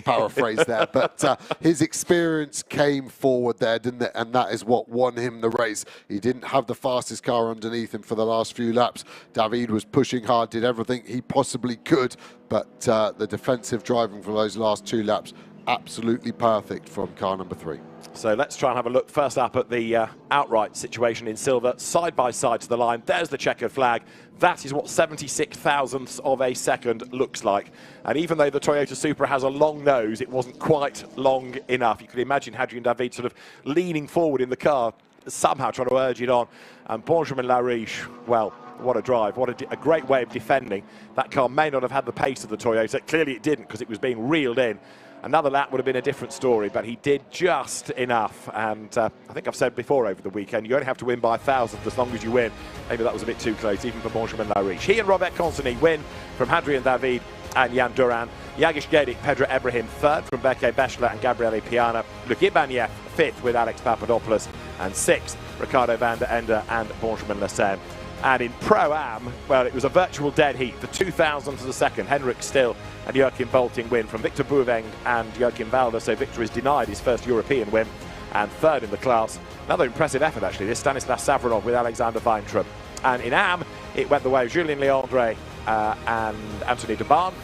paraphrased there. But his experience came forward there, didn't it? And that is what won him the race. He didn't have the fastest car underneath him for the last few laps. David was pushing hard, did everything he possibly could, but the defensive driving for those last 2 laps, absolutely perfect from car number 3. So let's try and have a look first up at the outright situation in silver, side by side to the line. There's the checkered flag. That is what 76 thousandths of a second looks like. And even though the Toyota Supra has a long nose, it wasn't quite long enough. You could imagine Hadrian David sort of leaning forward in the car, somehow trying to urge it on. And Benjamin Lariche, well, what a drive, what a great way of defending. That car may not have had the pace of the Toyota. Clearly it didn't, because it was being reeled in. Another lap would have been a different story, but he did just enough. And I think I've said before over the weekend, you only have to win by 1,000th as long as you win. Maybe that was a bit too close, even for Benjamin Lariche. He and Robert Consonny win from Hadrian David and Jan Duran. Jagish Gedik, Pedro Ibrahim third from Beke Beschler and Gabriele Piana. Luc Ibanez fifth with Alex Papadopoulos, and sixth Ricardo van der Ende and Benjamin Lecen. And in Pro-Am, well, it was a virtual dead heat. The 2,000th of a second, Henrik Still and Joachim Bolting win from Victor Bouveng and Joachim Valder. So Victor is denied his first European win, and third in the class. Another impressive effort, actually, this Stanislas Savronov with Alexander Weintraub. And in Am, it went the way of Julien Leandre and Anthony de Barn,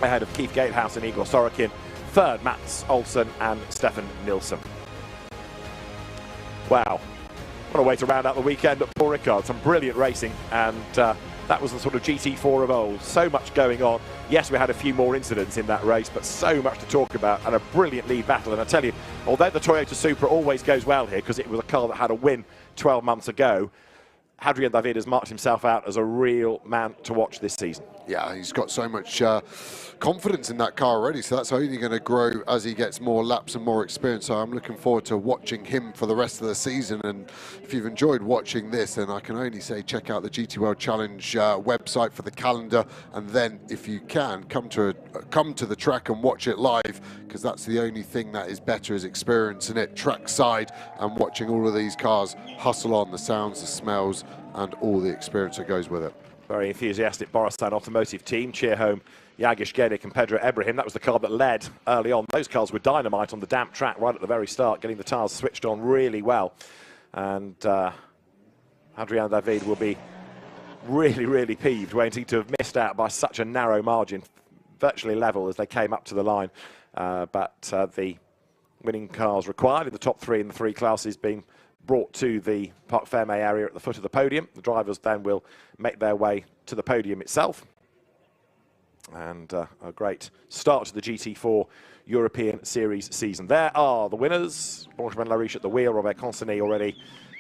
ahead of Keith Gatehouse and Igor Sorokin. Third, Mats Olsen and Stefan Nilsson. Wow. What a way to round out the weekend at Paul Ricard. Some brilliant racing, and that was the sort of GT4 of old. So much going on. Yes, we had a few more incidents in that race, but so much to talk about, and a brilliant lead battle. And I tell you, although the Toyota Supra always goes well here, because it was a car that had a win 12 months ago, Hadrian David has marked himself out as a real man to watch this season. Yeah, he's got so much confidence in that car already, so that's only going to grow as he gets more laps and more experience. So I'm looking forward to watching him for the rest of the season. And if you've enjoyed watching this, then I can only say check out the GT World Challenge website for the calendar, and then if you can, come to the track and watch it live, because that's the only thing that is better, is experiencing it trackside and watching all of these cars hustle on, the sounds, the smells, and all the experience that goes with it. Very enthusiastic Boristan Automotive team cheer home Jagish Gedik and Pedro Ibrahim. That was the car that led early on. Those cars were dynamite on the damp track right at the very start, getting the tyres switched on really well. And Hadrian David will be really, really peeved, waiting to have missed out by such a narrow margin, virtually level as they came up to the line. But the winning cars required in the top 3 in the 3 classes being brought to the Parc Fermé area at the foot of the podium. The drivers then will make their way to the podium itself. And a great start to the GT4 European Series season. There are the winners. Benjamin Lariche at the wheel, Robert Consonny already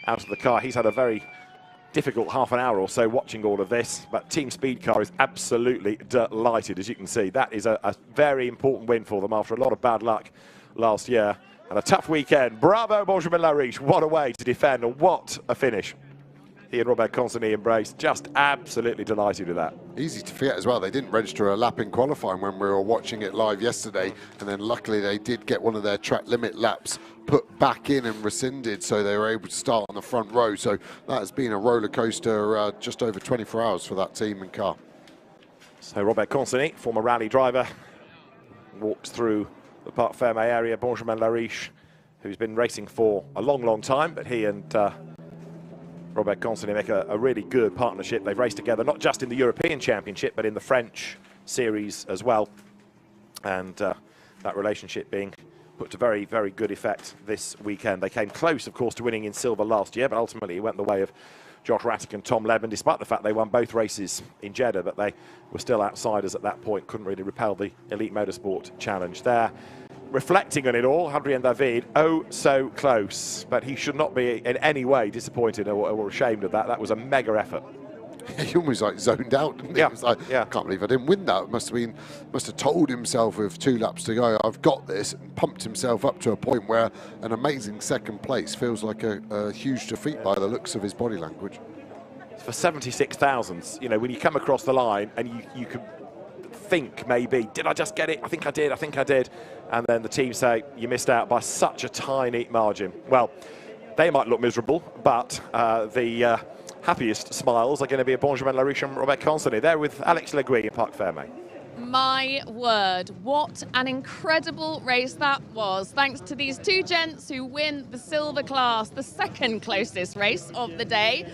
out of the car. He's had a very difficult half an hour or so watching all of this, but Team Speedcar is absolutely delighted, as you can see. That is a very important win for them after a lot of bad luck last year. And a tough weekend. Bravo, Benjamin Lariche. What a way to defend, and what a finish. He and Robert Consonny embraced. Just absolutely delighted with that. Easy to forget as well, they didn't register a lap in qualifying when we were watching it live yesterday, and then luckily they did get one of their track limit laps put back in and rescinded, so they were able to start on the front row. So that has been a roller coaster just over 24 hours for that team and car. So Robert Consonny, former rally driver, walks through the Parc Fermé area. Benjamin Lariche, who's been racing for a long, long time, but he and Robert Consonny make a really good partnership. They've raced together, not just in the European Championship, but in the French series as well. And that relationship being put to very, very good effect this weekend. They came close, of course, to winning in silver last year, but ultimately it went the way of Josh Rattick and Tom Leben, despite the fact they won both races in Jeddah, but they were still outsiders at that point, couldn't really repel the Elite Motorsport Challenge there. Reflecting on it all, Hadrian David, oh so close, but he should not be in any way disappointed or ashamed of that. That was a mega effort. He almost like zoned out, didn't he? Yeah. He was like, yeah, I can't believe I didn't win that. Must have told himself with 2 laps to go, I've got this, and pumped himself up to a point where an amazing second place feels like a huge defeat by the looks of his body language. For 76 thousandths, you know, when you come across the line and you could think maybe, did I just get it? I think I did, I think I did. And then the team say, you missed out by such a tiny margin. Well, they might look miserable, but the happiest smiles are going to be Benjamin Lariche and Robert Constany. They're with Alex Legui in Parc Fermé. My word, what an incredible race that was. Thanks to these two gents who win the silver class, the second closest race of the day.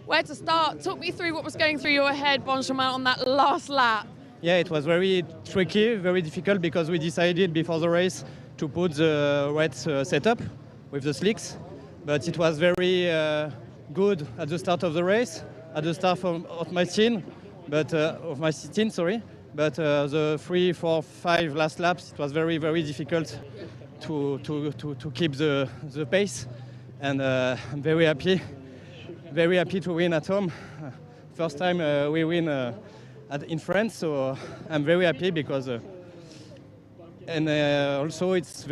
Where to start? Talk me through what was going through your head, Benjamin, on that last lap. Yeah, it was very tricky, very difficult, because we decided before the race to put the wet setup with the slicks. But it was very good at the start of the race, at the start of my stint, but But the 3, 4, 5 last laps, it was very, very difficult to keep the pace. And I'm very happy to win at home. First time we win in France, so I'm very happy because. Also it's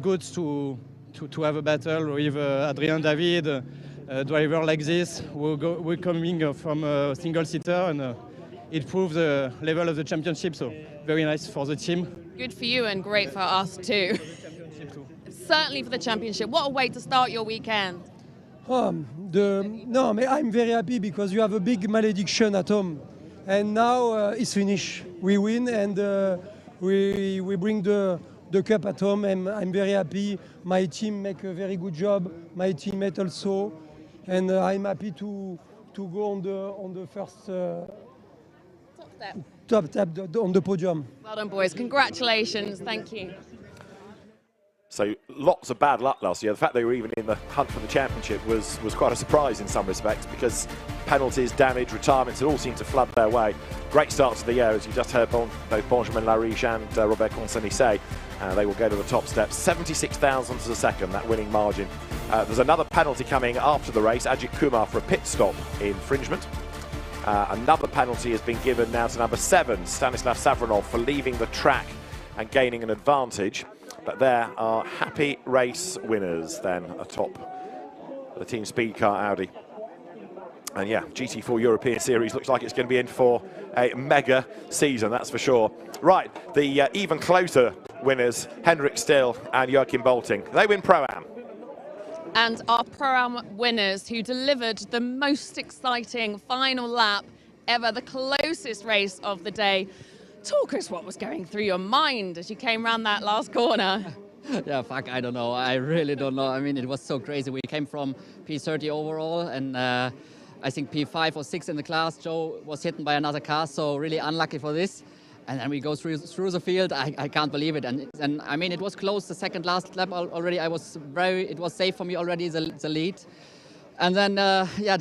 good to have a battle with Adrien David, a driver like this. We're coming from a single seater, and it proves the level of the championship. So very nice for the team. Good for you and great for us too. Certainly for the championship. What a way to start your weekend. I'm very happy because you have a big malediction at home, and now it's finished. We win, and we bring the cup at home, and I'm very happy. My team make a very good job. My teammate also, and I'm happy to go on the first top step on the podium. Well done, boys. Congratulations. Thank you. So lots of bad luck last year. The fact they were even in the hunt for the championship was quite a surprise in some respects, because penalties, damage, retirements, it all seemed to flood their way. Great start to the year, as you just heard both Benjamin Lariche and Robert Constany say. They will go to the top step. 76 thousandths of a second, that winning margin. There's another penalty coming after the race. Ajith Kumar for a pit stop infringement. Another penalty has been given now to number 7, Stanislav Savronov, for leaving the track and gaining an advantage. But there are happy race winners then atop the Team Speed Car Audi. And yeah, GT4 European Series looks like it's going to be in for a mega season, that's for sure. Right, the even closer winners, Henrik Still and Joachim Bolting. They win Pro-Am. And our Pro-Am winners who delivered the most exciting final lap ever, the closest race of the day. Talk us what was going through your mind as you came around that last corner. Yeah, fuck, I don't know. I really don't know. I mean, it was so crazy. We came from P30 overall, and I think P5 or 6 in the class. Joe was hit by another car, so really unlucky for this. And then we go through the field. I can't believe it. And I mean, it was close. The second last lap already. It was safe for me already, the lead. And then,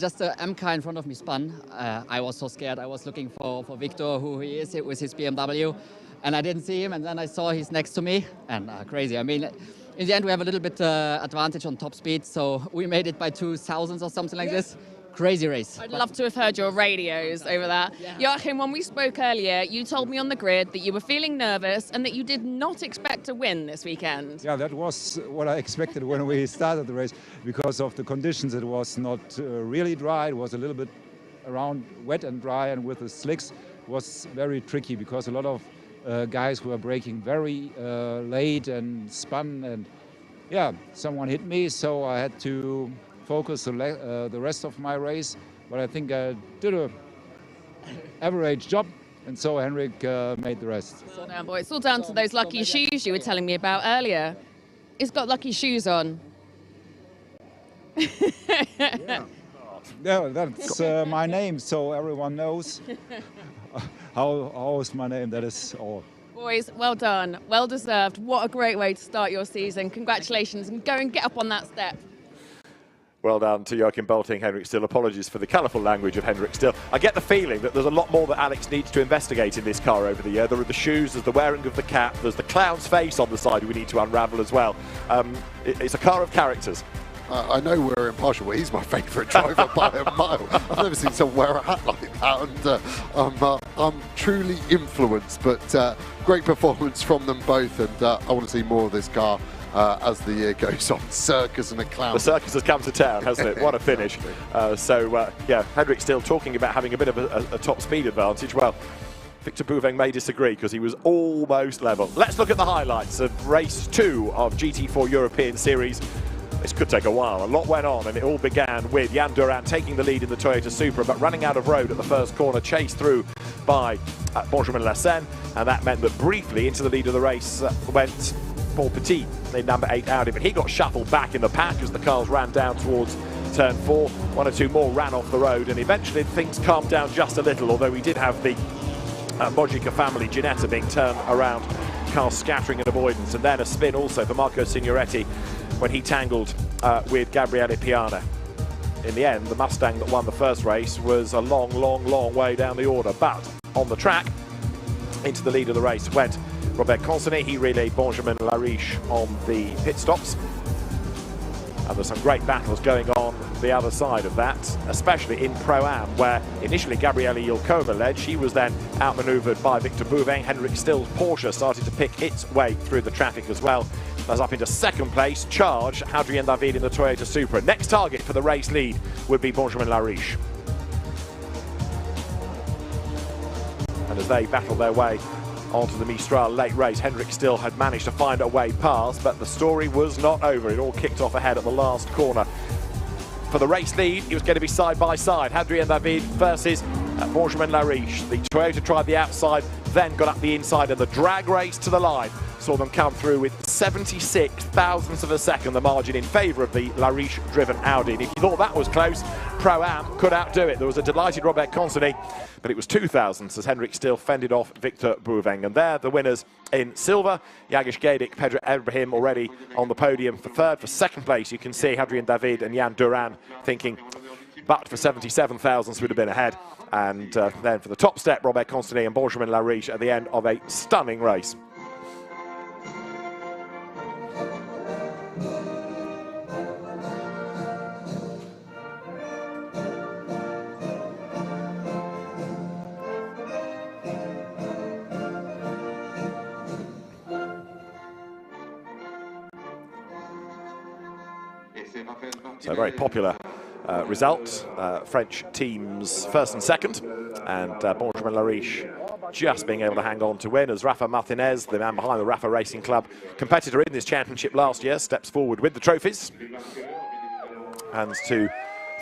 just the M car in front of me spun. I was so scared. I was looking for Victor, who he is with his BMW, and I didn't see him. And then I saw he's next to me, and crazy. I mean, in the end, we have a little bit advantage on top speed, so we made it by 2 thousandths or something like this. Crazy race. I'd love to have heard your radios over that. Yeah. Joachim, when we spoke earlier, you told me on the grid that you were feeling nervous and that you did not expect to win this weekend. Yeah, that was what I expected when we started the race. Because of the conditions, it was not really dry. It was a little bit around wet and dry, and with the slicks it was very tricky because a lot of guys were braking very late and spun, and yeah, someone hit me, so I had to focus the rest of my race, but I think I did an average job, and so Henrik made the rest. It's all down, boy. It's all down to those lucky shoes you were telling me about earlier. He's got lucky shoes on. Yeah, that's my name, so everyone knows how is my name. That is all. Boys, well done, well deserved. What a great way to start your season. Congratulations, and go and get up on that step. Well done to Joachim Bolting, Henrik Still. Apologies for the colourful language of Henrik Still. I get the feeling that there's a lot more that Alex needs to investigate in this car over the year. There are the shoes, there's the wearing of the cap, there's the clown's face on the side we need to unravel as well. It's a car of characters. I know we're impartial, but he's my favourite driver by a mile. I've never seen someone wear a hat like that, and I'm truly influenced. But great performance from them both, and I want to see more of this car as the year goes on. Circus and a clown. The circus has come to town, hasn't it? What a finish. Yeah, Henrik Still talking about having a bit of a top speed advantage. Well, Victor Bouveng may disagree because he was almost level. Let's look at the highlights of race 2 of GT4 European Series. This could take a while. A lot went on, and it all began with Jan Durand taking the lead in the Toyota Supra, but running out of road at the first corner, chased through by Benjamin Lassen, and that meant that briefly into the lead of the race went Paul Petit in number 8 Audi, but he got shuffled back in the pack as the cars ran down towards turn 4. 1 or 2 more ran off the road, and eventually things calmed down just a little, although we did have the Mojica family, Ginetta, being turned around, cars scattering in avoidance, and then a spin also for Marco Signoretti when he tangled with Gabriele Piana. In the end, the Mustang that won the first race was a long, long, long way down the order, but on the track, into the lead of the race went Robert Consigny. He relayed Benjamin Lariche on the pit stops. And there's some great battles going on the other side of that, especially in Pro-Am, where initially Gabriele Yilkova led. She was then outmaneuvered by Victor Bouvin. Henrik Still's Porsche started to pick its way through the traffic as well. As up into second place, charged Hadrien David in the Toyota Supra. Next target for the race lead would be Benjamin Lariche. And as they battle their way onto the Mistral late race, Henrik Still had managed to find a way past, but the story was not over. It all kicked off ahead at the last corner. For the race lead, it was going to be side by side. Hadrien David versus Benjamin Lariche. The Toyota tried the outside, then got up the inside, and the drag race to the line saw them come through with 76 thousandths of a second, the margin in favour of the Lariche-driven Audi. And if you thought that was close, Pro-Am could outdo it. There was a delighted Robert Consigny, but it was 2 thousandths as Henrik Still fended off Victor Bouvin. And there, the winners in silver, Jagish Gaidik, Pedro Ibrahim already on the podium for third. For second place, you can see Hadrien David and Jan Durand thinking, but for 77 thousandths would have been ahead. And then for the top step, Robert Consigny and Benjamin Lariche at the end of a stunning race. So a very popular result. French teams first and second, and Benjamin Lariche just being able to hang on to win as Rafa Martinez, the man behind the RAFA Racing Club, competitor in this championship last year, steps forward with the trophies. Hands to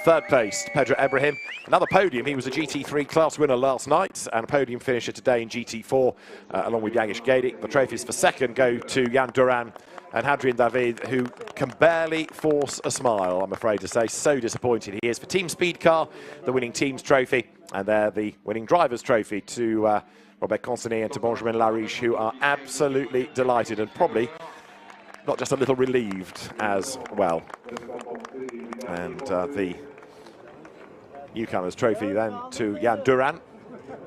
third place, Pedro Ibrahim. Another podium. He was a GT3 class winner last night and a podium finisher today in GT4, along with Jagish Gaidik. The trophies for second go to Jan Durand and Hadrien David, who can barely force a smile, I'm afraid to say. So disappointed he is. For Team Speed Car, the winning team's trophy, and they're the winning driver's trophy to Robert Consigny and to Benjamin Lariche, who are absolutely delighted and probably not just a little relieved as well. And the newcomers trophy then to Jan Durand,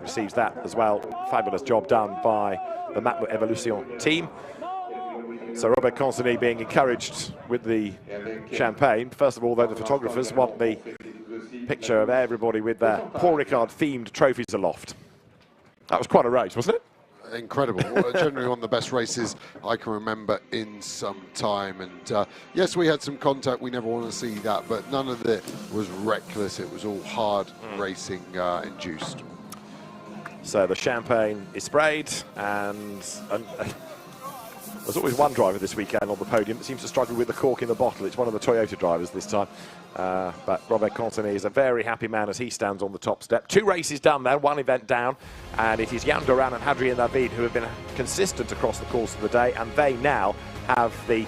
receives that as well. Fabulous job done by the Map Evolution team. So Robert Consigny being encouraged with the champagne. First of all, though, the photographers want the picture of everybody with their Paul Ricard themed trophies aloft. That was quite a race, wasn't it? Incredible. Generally one of the best races I can remember in some time. And yes, we had some contact. We never want to see that, but none of it was reckless. It was all hard racing induced. So the champagne is sprayed, and there's always one driver this weekend on the podium that seems to struggle with the cork in the bottle. It's one of the Toyota drivers this time. But Robert Consigny is a very happy man as he stands on the top step. 2 races done there, 1 event down, and it is Jan Durand and Hadrien David who have been consistent across the course of the day, and they now have the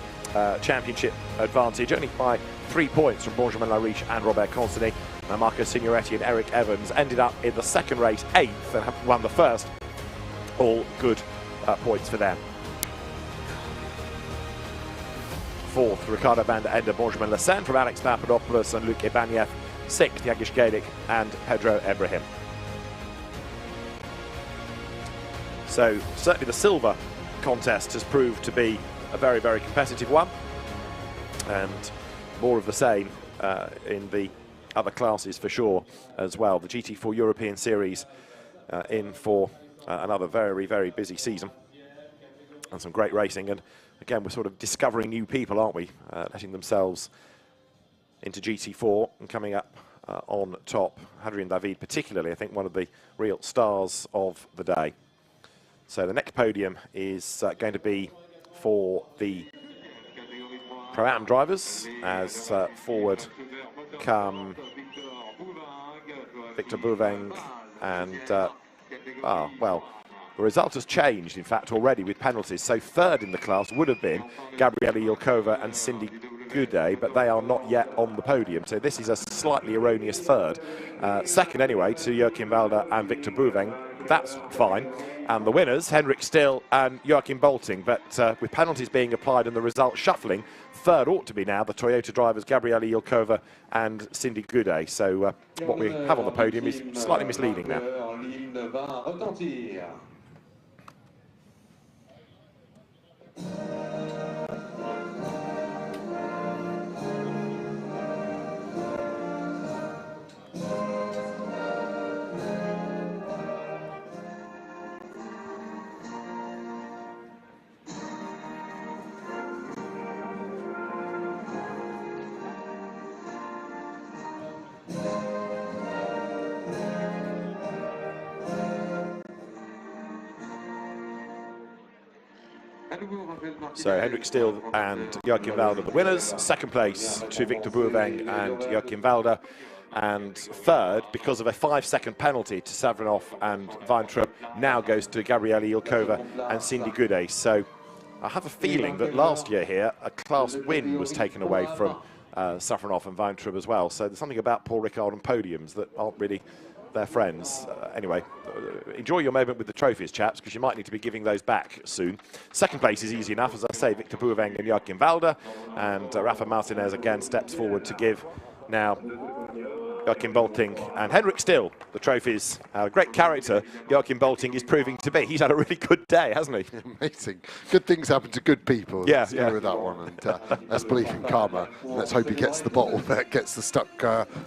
championship advantage, only by 3 points from Benjamin Lariche and Robert Consigny. Now Marco Signoretti and Eric Evans ended up in the second race 8th and have won the first. All good points for them. 4th, Ricardo van der Ende, Benjamin Lassen from Alex Papadopoulos and Luc Ibanez. 6th, Jagish Gaidik and Pedro Ibrahim. So certainly the silver contest has proved to be a very, very competitive one, and more of the same in the other classes for sure as well. The GT4 European Series in for another very, very busy season and some great racing. And again, we're sort of discovering new people, aren't we? Letting themselves into GT4 and coming up on top. Hadrien David particularly, I think, one of the real stars of the day. So the next podium is going to be for the Pro-Am drivers, as forward come Victor Bouveng and, well, the result has changed, in fact, already with penalties. So third in the class would have been Gabriela Yilkova and Cindy Goudet, but they are not yet on the podium. So this is a slightly erroneous third. Second, anyway, to Joachim Walder and Victor Bouveng. That's fine. And the winners, Henrik Still and Joachim Bolting. But with penalties being applied and the result shuffling, third ought to be now the Toyota drivers Gabriela Yilkova and Cindy Goudet. So what we have on the podium is slightly misleading now. So Henrik Still and Joachim Walder the winners. Second place to Victor Bouveng and Joachim Walder. And third, because of a 5-second penalty to Savronov and Weintraub, now goes to Gabriela Yilkova and Cindy Goudet. So I have a feeling that last year here, a class win was taken away from Savronov and Weintraub as well. So there's something about Paul Ricard and podiums that aren't really their friends. Anyway, enjoy your moment with the trophies, chaps, because you might need to be giving those back soon. Second place is easy enough, as I say, Victor Bouveng and Joachim Walder, and Rafa Martinez again steps forward to give now Joachim Bolting and Henrik Still the trophies. Great character Joachim Bolting is proving to be. He's had a really good day, hasn't he? Amazing. Good things happen to good people. Yeah, let's go with that one. And let's believe in karma. Let's hope he gets the bottle that gets the stuck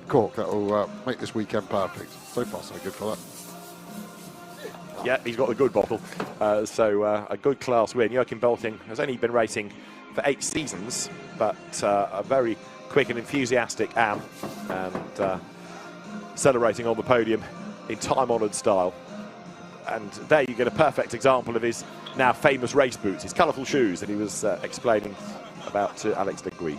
cork that will make this weekend perfect. So far, so good for that. Yeah, he's got a good bottle. A good class win. Joachim Bolting has only been racing for 8 seasons, but a very quick and enthusiastic Am, and celebrating on the podium in time-honoured style. And there you get a perfect example of his now famous race boots, his colourful shoes that he was explaining about to Alex Legui.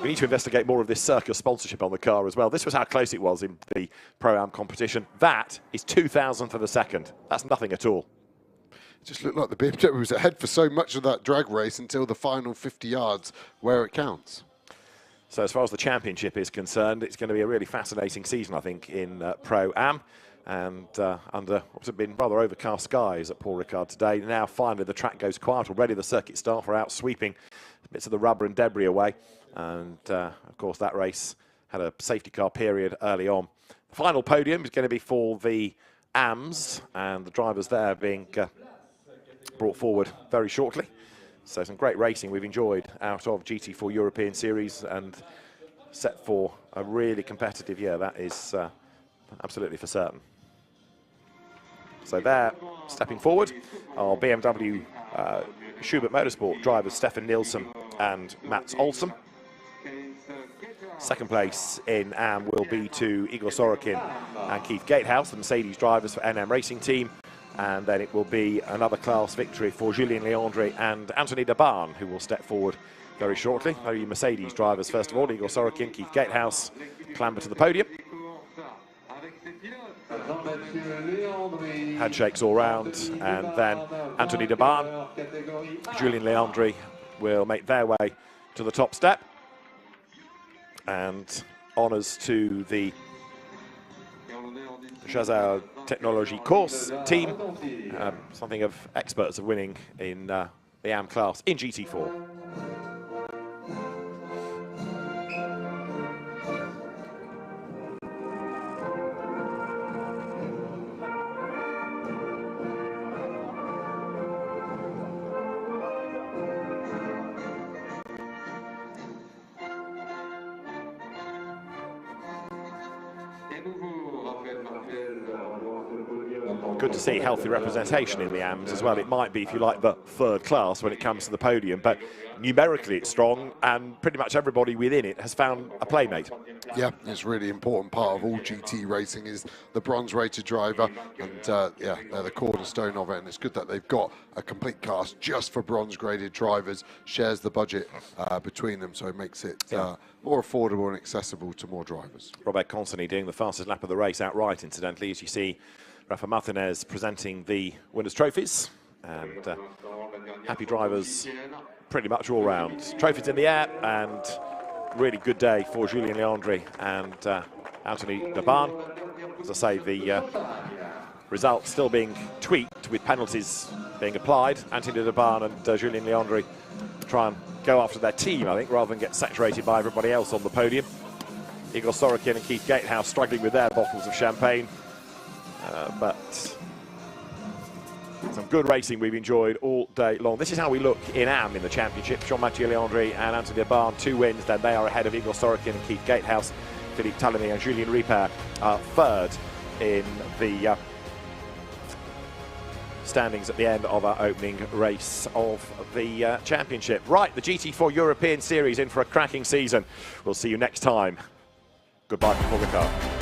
We need to investigate more of this circus sponsorship on the car as well. This was how close it was in the Pro-Am competition. That is 2,000th of a second. That's nothing at all. It just looked like the BMW was ahead for so much of that drag race until the final 50 yards where it counts. So as far as the championship is concerned, it's going to be a really fascinating season, I think, in Pro-Am. And under what's been rather overcast skies at Paul Ricard today. Now finally the track goes quiet already. The circuit staff are out sweeping bits of the rubber and debris away. And of course that race had a safety car period early on. The final podium is going to be for the AMs, and the drivers there being brought forward very shortly. So some great racing we've enjoyed out of GT4 European Series, and set for a really competitive year. That is absolutely for certain. So there, stepping forward, are BMW Schubert Motorsport drivers Stefan Nielsen and Mats Olsson. Second place in Am will be to Igor Sorokin and Keith Gatehouse, the Mercedes drivers for NM Racing Team. And then it will be another class victory for Julien Leandre and Anthony Daban, who will step forward very shortly. The Mercedes drivers, first of all, Igor Sorokin, Keith Gatehouse, clamber to the podium. Handshakes all round, and then Anthony Daban, Julien Leandre will make their way to the top step. And honours to the Chazal Technology course team, something of experts of winning in the AM class in GT4. Good to see healthy representation in the AMs as well. It might be, if you like, the third class when it comes to the podium, but numerically it's strong, and pretty much everybody within it has found a playmate. Yeah, it's a really important part of all GT racing is the bronze-rated driver, and yeah, they're the cornerstone of it, and it's good that they've got a complete cast just for bronze-graded drivers, shares the budget between them, so it makes it more affordable and accessible to more drivers. Robert Consonny doing the fastest lap of the race outright, incidentally, as you see Rafa Martinez presenting the winners' trophies, and happy drivers pretty much all round. Trophies in the air, and really good day for Julien Leandri and Anthony Debarn. As I say, the results still being tweaked with penalties being applied. Anthony Debarn and Julien Leandri try and go after their team, I think, rather than get saturated by everybody else on the podium. Igor Sorokin and Keith Gatehouse struggling with their bottles of champagne. But some good racing we've enjoyed all day long. This is how we look in AM in the championship. Jean-Mathieu Leandri and Anthony Debarn, 2 wins. Then they are ahead of Igor Sorokin and Keith Gatehouse. Philippe Talamy and Julien Ricard are third in the standings at the end of our opening race of the championship. Right, the GT4 European Series in for a cracking season. We'll see you next time. Goodbye from Ricard.